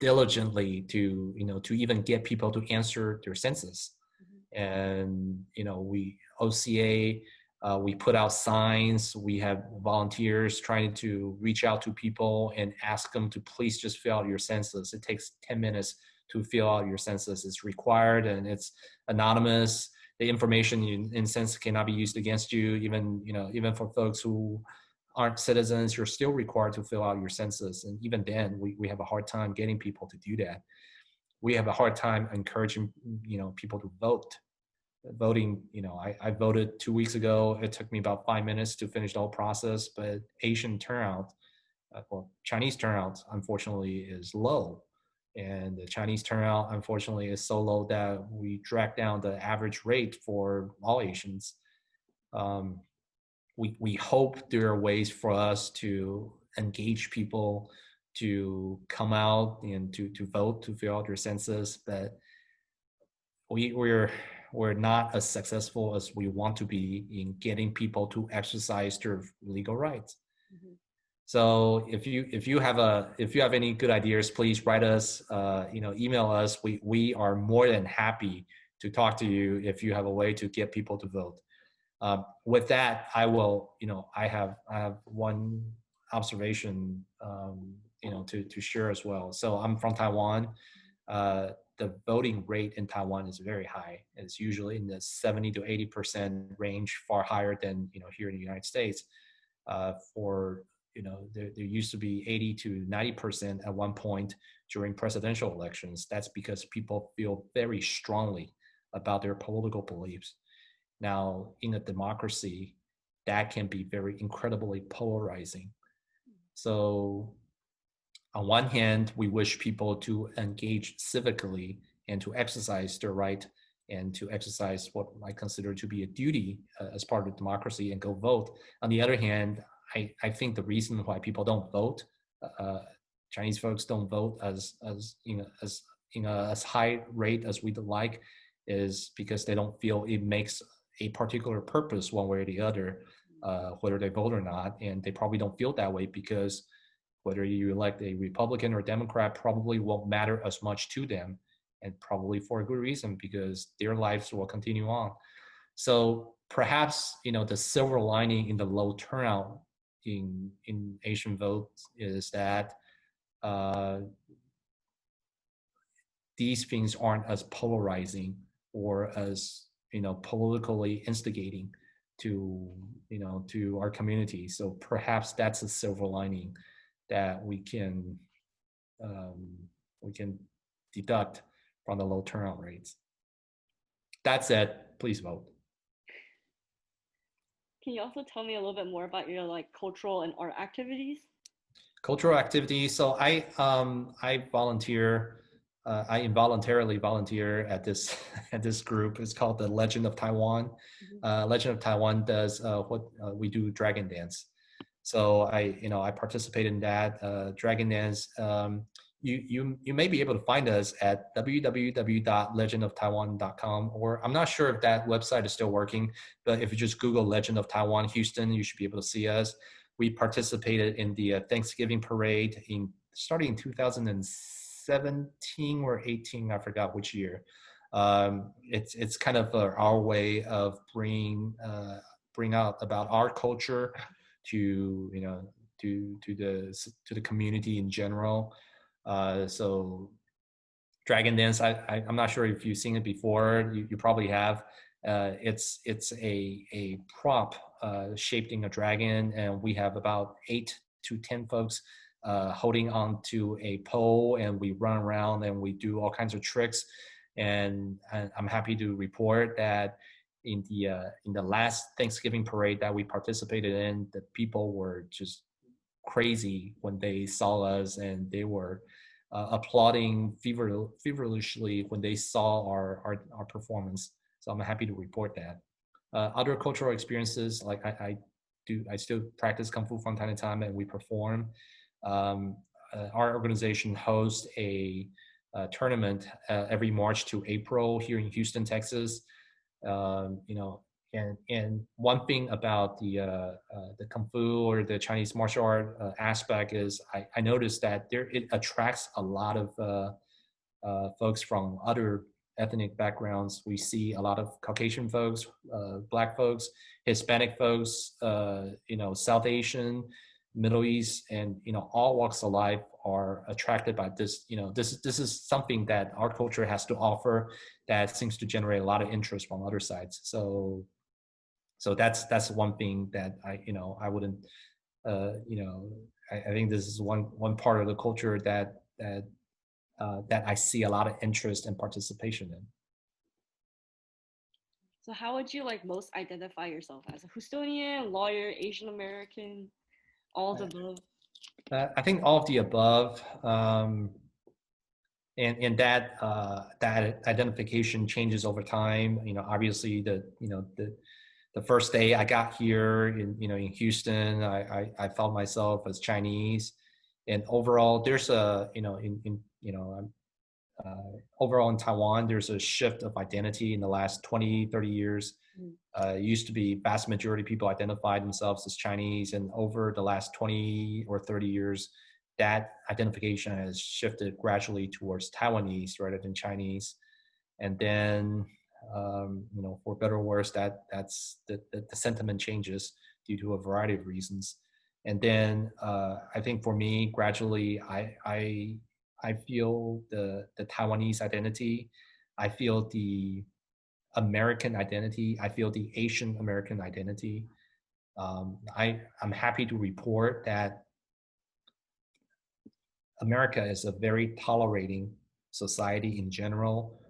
S2: diligently to even get people to answer their census. And we OCA, we put out signs. We have volunteers trying to reach out to people and ask them to please just fill out your census. It takes 10 minutes to fill out your census. It's required and it's anonymous. The information in census cannot be used against you. Even for folks who aren't citizens, you're still required to fill out your census. And even then, we have a hard time getting people to do that. We have a hard time encouraging, people to vote. Voting, I voted 2 weeks ago. It took me about 5 minutes to finish the whole process, but Asian turnout, Chinese turnout, unfortunately, is low. And the Chinese turnout, unfortunately, is so low that we drag down the average rate for all Asians. We hope there are ways for us to engage people to come out and to vote, to fill out their census, but we're not as successful as we want to be in getting people to exercise their legal rights. Mm-hmm. So if you have any good ideas, please write us, email us. We are more than happy to talk to you if you have a way to get people to vote. With that, I have one observation, to share as well. So I'm from Taiwan. The voting rate in Taiwan is very high. It's usually in the 70 to 80% range, far higher than here in the United States. There used to be 80 to 90% at one point during presidential elections, that's because people feel very strongly about their political beliefs. Now, in a democracy, that can be very incredibly polarizing. So on one hand, we wish people to engage civically and to exercise their right and to exercise what I consider to be a duty as part of democracy and go vote. On the other hand, I think the reason why people don't vote, Chinese folks don't vote as high rate as we'd like, is because they don't feel it makes a particular purpose one way or the other, whether they vote or not. And they probably don't feel that way because whether you elect a Republican or Democrat probably won't matter as much to them, and probably for a good reason, because their lives will continue on. So perhaps, the silver lining in the low turnout in Asian votes is that these things aren't as polarizing or as politically instigating to our community. So perhaps that's a silver lining that we can deduct from the low turnout rates. That said, please vote.
S1: Can you also tell me a little bit more about your cultural and art activities?
S2: Cultural activities. So I volunteer. I involuntarily volunteer at this group. It's called the Legend of Taiwan. Legend of Taiwan does what we do, dragon dance. So I participate in that dragon dance. You may be able to find us at www.legendoftaiwan.com, or I'm not sure if that website is still working, but if you just Google Legend of Taiwan Houston, you should be able to see us. We participated in the Thanksgiving parade starting in 2017 or 18, I forgot which year. It's kind of our way of bring out about our culture to the community in general. So dragon dance, I'm not sure if you've seen it before. You probably have. It's a prop shaped in a dragon, and we have about 8 to 10 folks holding on to a pole, and we run around and we do all kinds of tricks. And I'm happy to report that in the last Thanksgiving parade that we participated in, the people were just crazy when they saw us, and they were applauding feverishly when they saw our performance. So I'm happy to report that. Other cultural experiences, like I still practice Kung Fu from time to time, and we perform. Our organization hosts a tournament every March to April here in Houston, Texas. And one thing about the Kung Fu or the Chinese martial art aspect is I noticed that it attracts a lot of folks from other ethnic backgrounds. We see a lot of Caucasian folks, Black folks, Hispanic folks, South Asian, Middle East, and all walks of life are attracted by this. This is something that our culture has to offer that seems to generate a lot of interest from other sides. So that's one thing that I wouldn't I think this is one part of the culture that I see a lot of interest and participation in.
S1: So how would you most identify yourself as a Houstonian, lawyer, Asian American, all of the above?
S2: I think all of the above, and that identification changes over time. Obviously the first day I got here in Houston, I felt myself as Chinese, and overall there's overall in Taiwan, there's a shift of identity in the last 20, 30 years. It used to be vast majority of people identified themselves as Chinese, and over the last 20 or 30 years, that identification has shifted gradually towards Taiwanese rather than Chinese. And then, for better or worse, that's the sentiment changes due to a variety of reasons. And then I think for me, gradually, I feel the Taiwanese identity. I feel the American identity. I feel the Asian American identity. I'm happy to report that America is a very tolerating society in general.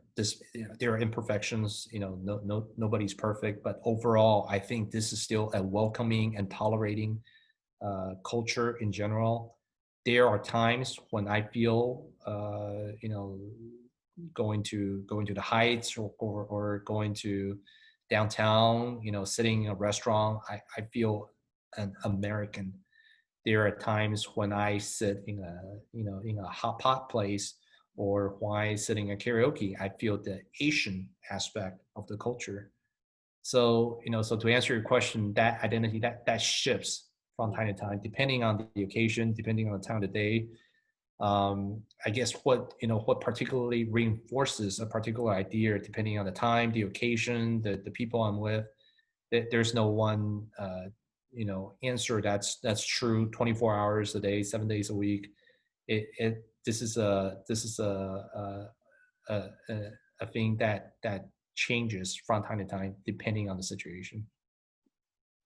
S2: There are imperfections, nobody's perfect, but overall, I think this is still a welcoming and tolerating culture in general. There are times when I feel, going to the Heights or going to downtown, sitting in a restaurant, I feel an American. There are times when I sit in a hot pot place or when I sit in a karaoke, I feel the Asian aspect of the culture. So, so to answer your question, that identity, that shifts from time to time, depending on the occasion, depending on the time of the day. I guess what particularly reinforces a particular idea, depending on the time, the occasion, the people I'm with. There's no one answer that's true 24 hours a day, 7 days a week. This is a thing that changes from time to time depending on the situation.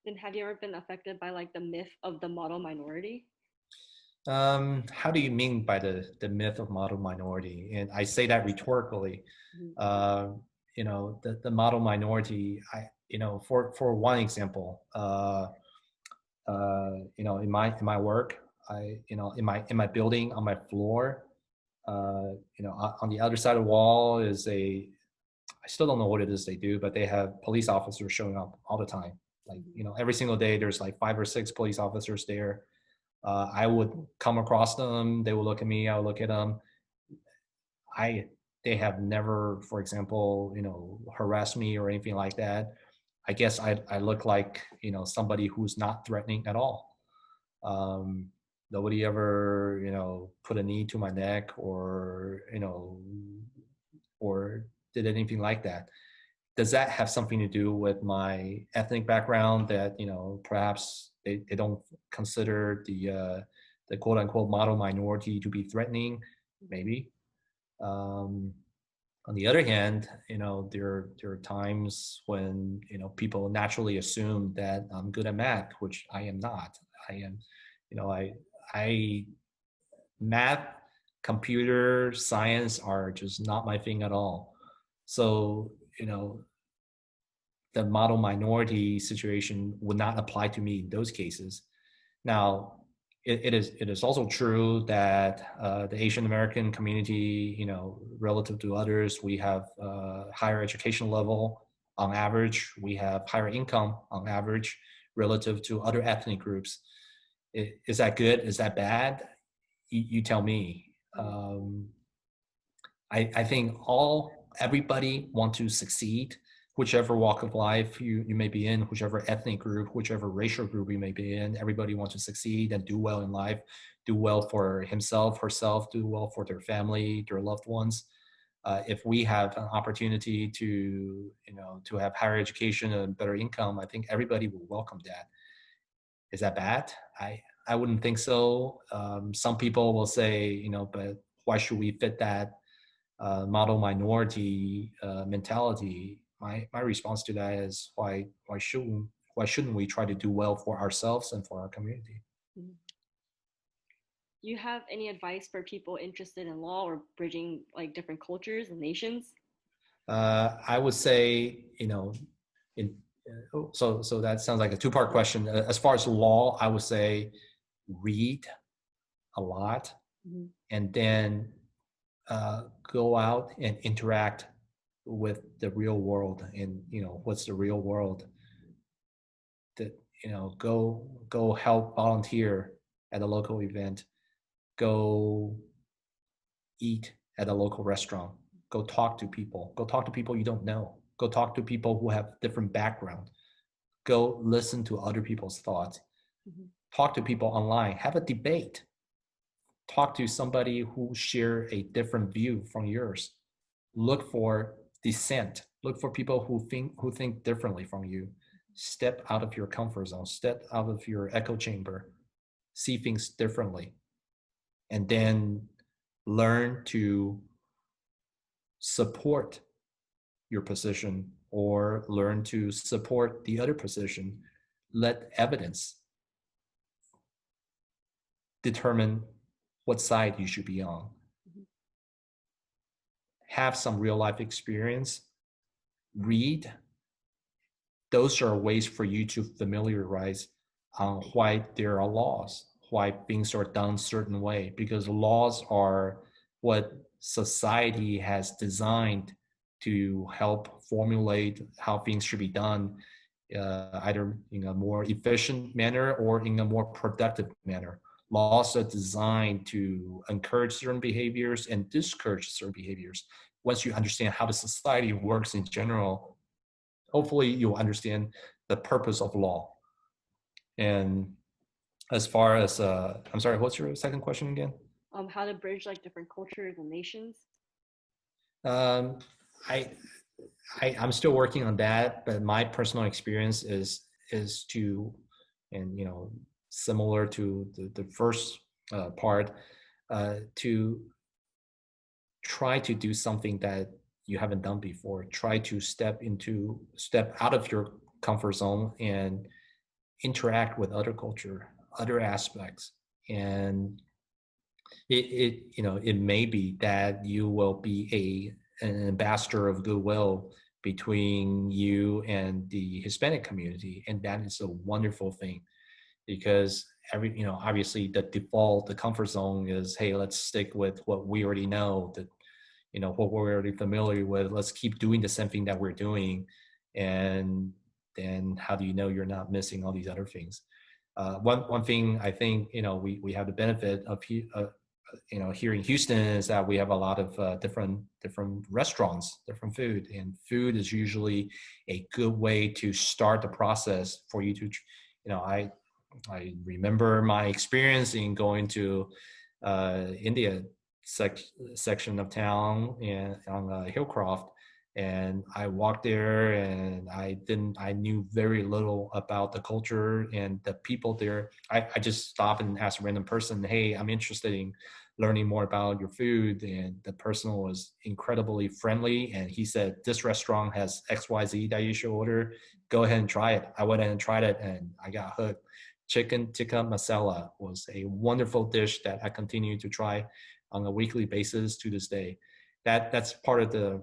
S1: Then have you ever been affected by like the myth of the model minority?
S2: How do you mean by the myth of model minority? And I say that rhetorically. Mm-hmm. The model minority, for one example, in my work, in my building, on my floor, on the other side of the wall is I still don't know what it is they do, but they have police officers showing up all the time. Like, every single day there's like 5 or 6 police officers there. I would come across them. They would look at me. I would look at them. They have never, for example, harassed me or anything like that. I guess I look like, somebody who's not threatening at all. Nobody ever, put a knee to my neck or did anything like that. Does that have something to do with my ethnic background that, perhaps they don't consider the quote unquote model minority to be threatening? Maybe. On the other hand, there are times when, people naturally assume that I'm good at math, which I am not. I am, I math, computer science are just not my thing at all. So, the model minority situation would not apply to me in those cases. Now, it is also true that the Asian American community, relative to others, we have higher education level on average. We have higher income on average relative to other ethnic groups. Is that good? Is that bad? You tell me. I think everybody want to succeed, whichever walk of life you may be in, whichever ethnic group, whichever racial group you may be in. Everybody wants to succeed and do well in life, do well for himself, herself, do well for their family, their loved ones. If we have an opportunity to have higher education and better income, I think everybody will welcome that. Is that bad? I wouldn't think so. Some people will say, but why should we fit that model minority mentality? My response to that is why shouldn't we try to do well for ourselves and for our community?
S1: Do you have any advice for people interested in law or bridging like different cultures and nations?
S2: I would say, so that sounds like a two-part question. As far as law, I would say read a lot, mm-hmm. and then go out and interact with the real world. And what's the real world? That go help volunteer at a local event, go eat at a local restaurant, go talk to people you don't know, go talk to people who have different background, go listen to other people's thoughts, mm-hmm. talk to people online, have a debate, talk to somebody who share a different view from yours. Look for dissent. Look for people who think differently from you. Step out of your comfort zone. Step out of your echo chamber. See things differently. And then learn to support your position or learn to support the other position. Let evidence determine what side you should be on.
S1: Mhm.
S2: Have some real life experience, read. Those are ways for you to familiarize on why there are laws, why things are done certain way, because laws are what society has designed to help formulate how things should be done, either in a more efficient manner or in a more productive manner. Laws are designed to encourage certain behaviors and discourage certain behaviors. Once you understand how the society works in general, hopefully you'll understand the purpose of law. And as far as, I'm sorry, what's your second question again?
S1: How to bridge like different cultures and nations.
S2: Um, I, I'm still working on that, but my personal experience is to, and similar to the first part, to try to do something that you haven't done before. Try to step out of your comfort zone and interact with other culture, other aspects. And it may be that you will be an ambassador of goodwill between you and the Hispanic community, and that is a wonderful thing, because obviously the comfort zone is, hey, let's stick with what we already know, that what we're already familiar with. Let's keep doing the same thing that we're doing, and then how do you know you're not missing all these other things? One thing I think we have the benefit of here in Houston is that we have a lot of different restaurants, different food, and food is usually a good way to start the process for you to, I remember my experience in going to India section of town and on Hillcroft, and I walked there and I knew very little about the culture and the people there. I just stopped and asked a random person, hey, I'm interested in learning more about your food, and the person was incredibly friendly, and he said, this restaurant has XYZ that you should order, go ahead and try it. I went ahead and tried it and I got hooked. Chicken tikka masala was a wonderful dish that I continue to try on a weekly basis to this day. That's part of the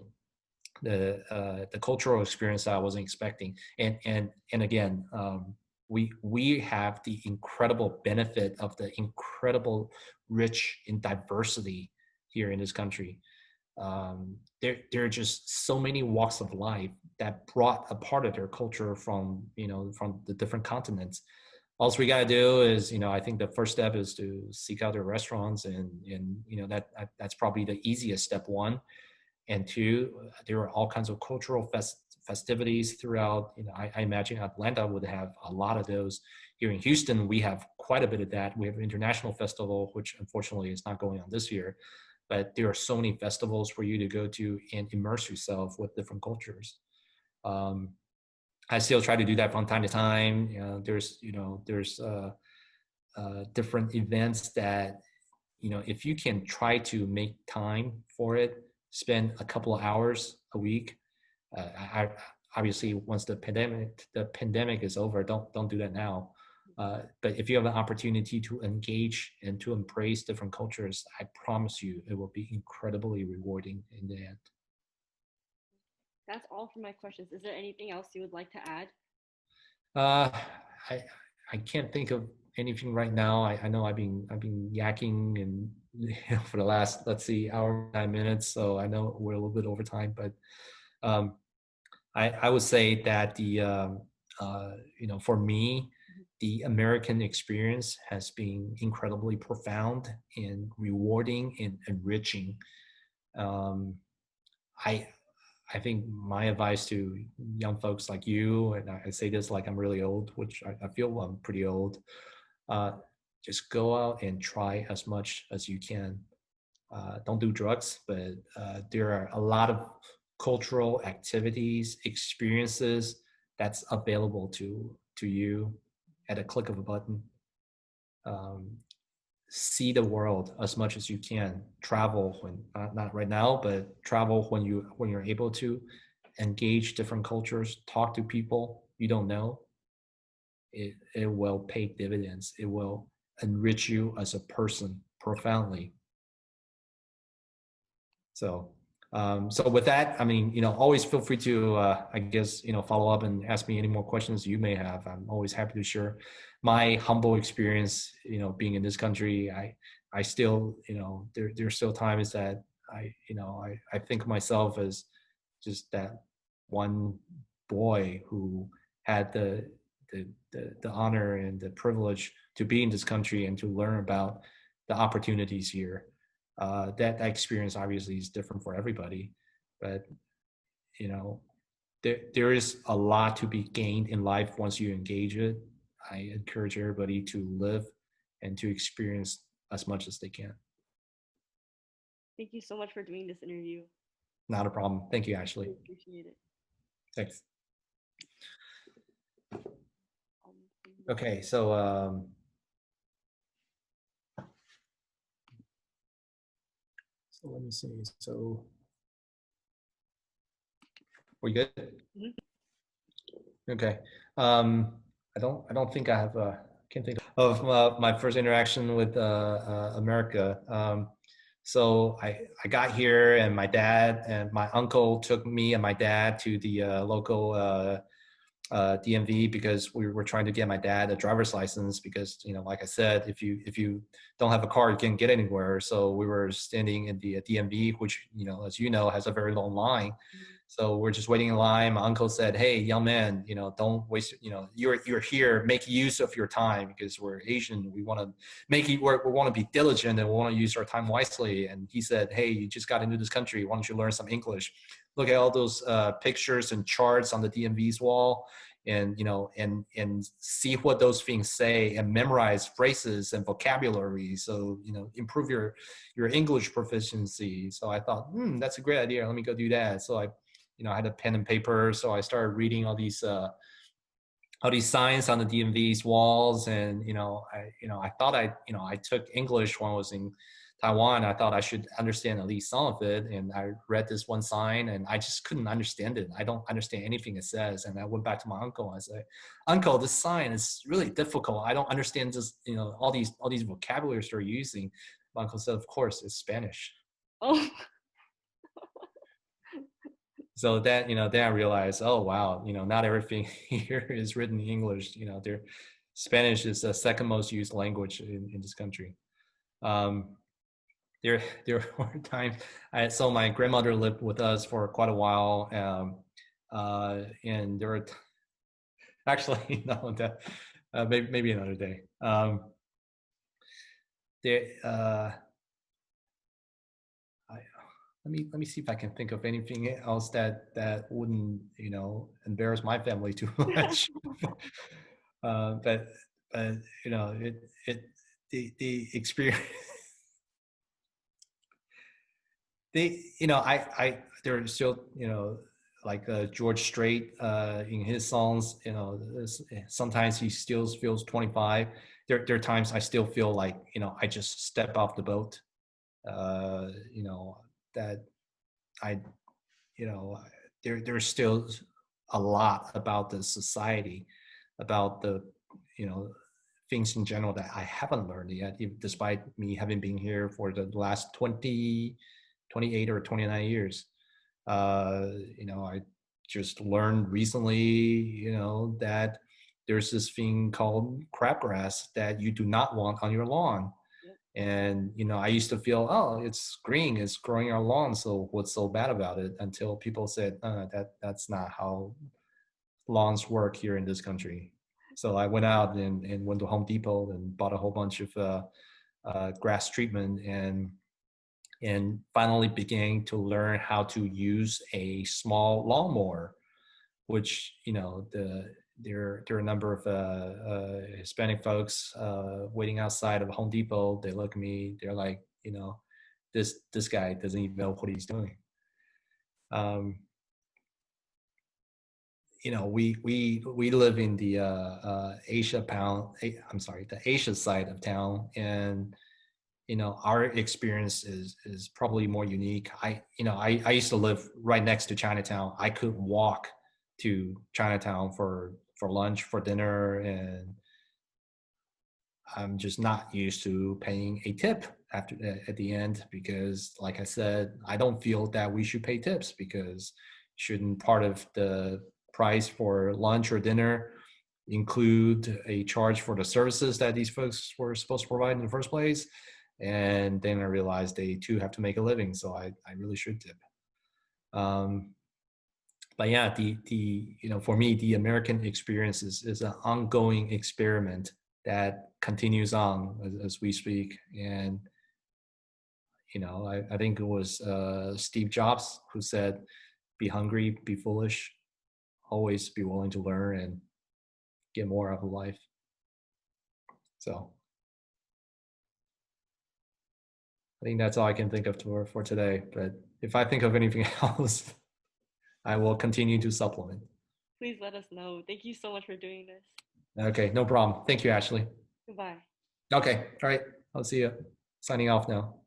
S2: cultural experience that I wasn't expecting. And again, we have the incredible benefit of the incredible rich in diversity here in this country. There are just so many walks of life that brought a part of their culture from the different continents. All we got to do is, I think the first step is to seek out their restaurants, and that's probably the easiest step one. And two, there are all kinds of cultural festivities throughout. I imagine Atlanta would have a lot of those. Here in Houston, we have quite a bit of that. We have an international festival, which unfortunately is not going on this year, but there are so many festivals for you to go to and immerse yourself with different cultures. I still try to do that from time to time. There's different events that, if you can try to make time for it, spend a couple of hours a week. I obviously, once the pandemic is over, don't do that now. But if you have an opportunity to engage and to embrace different cultures, I promise you it will be incredibly rewarding in the end.
S1: That's all for my questions. Is there anything else you would like to add?
S2: Uh, I I can't think of anything right now. I know I've been yakking and for the last, let's see, hour 9 minutes. So I know we're a little bit over time, but um, I would say that for me, the American experience has been incredibly profound and rewarding and enriching. Um, I I think my advice to young folks like you, and I say this like I'm really old, which I feel I'm pretty old, uh, just go out and try as much as you can. Don't do drugs, but there are a lot of cultural activities, experiences that's available to you at a click of a button. Um, See the world as much as you can. Travel when not right now, but travel when you're able to. Engage different cultures. Talk to people you don't know. It will pay dividends. It will enrich you as a person profoundly. So, so with that, I mean, always feel free to, I guess, follow up and ask me any more questions you may have. I'm always happy to share my humble experience, being in this country. I still, there's still times that I think of myself as just that one boy who had the honor and the privilege to be in this country and to learn about the opportunities here. That experience obviously is different for everybody, but there is a lot to be gained in life once you engage it. I encourage everybody to live and to experience as much as they can.
S1: Thank you so much for doing this interview.
S2: Not a problem. Thank you, Ashley.
S1: I appreciate it.
S2: Thanks. Okay, so so let me see. So we good? Mm-hmm. Okay. I don't think I have. Can't think of my first interaction with America. So I got here, and my dad and my uncle took me and my dad to the local DMV because we were trying to get my dad a driver's license because, like I said, if you don't have a car, you can't get anywhere. So we were standing in the DMV, which, as you know, has a very long line. So we're just waiting in line. My uncle said, "Hey, young man, don't waste, you're here, make use of your time because we're Asian. We want to make it work. We want to be diligent and we want to use our time wisely." And he said, "Hey, you just got into this country. Why don't you learn some English? Look at all those pictures and charts on the DMV's wall and, and see what those things say and memorize phrases and vocabulary. So, improve your English proficiency." So I thought, that's a great idea. Let me go do that. So I had a pen and paper. So I started reading all these signs on the DMV's walls. And, I thought I took English when I was in Taiwan. I thought I should understand at least some of it. And I read this one sign and I just couldn't understand it. I don't understand anything it says. And I went back to my uncle and I said, "Uncle, this sign is really difficult. I don't understand just, all these vocabularies they're using." My uncle said, "Of course, it's Spanish."
S1: Oh.
S2: So that, then I realized, oh, wow, not everything here is written in English. Spanish is the second most used language in this country. There were times, so my grandmother lived with us for quite a while. And there were, actually, no, that, maybe another day. Let me see if I can think of anything else that wouldn't, embarrass my family too much. But the experience. There's still, like George Strait in his songs, sometimes he still feels 25. There are times I still feel like, I just step off the boat. That there's still a lot about the society, about the, things in general that I haven't learned yet, despite me having been here for the last 28 or 29 years. I just learned recently, that there's this thing called crabgrass that you do not want on your lawn. And, I used to feel, oh, it's green, it's growing our lawn, so what's so bad about it? Until people said, that's not how lawns work here in this country. So I went out and went to Home Depot and bought a whole bunch of grass treatment and finally began to learn how to use a small lawnmower, which, there are a number of Hispanic folks waiting outside of Home Depot. They look at me, they're like, this guy doesn't even know what he's doing. We live in the the Asia side of town, and our experience is probably more unique. I used to live right next to Chinatown. I could walk to Chinatown for lunch, for dinner, and I'm just not used to paying a tip after at the end because, like I said, I don't feel that we should pay tips because shouldn't part of the price for lunch or dinner include a charge for the services that these folks were supposed to provide in the first place? And then I realized they too have to make a living, so I really should tip. But yeah, the for me, the American experience is an ongoing experiment that continues on as we speak. And I think it was Steve Jobs who said, "Be hungry, be foolish, always be willing to learn and get more out of life." So I think that's all I can think of for today. But if I think of anything else, I will continue to supplement.
S1: Please let us know. Thank you so much for doing this.
S2: Okay, no problem. Thank you, Ashley.
S1: Goodbye.
S2: Okay, all right. I'll see you. Signing off now.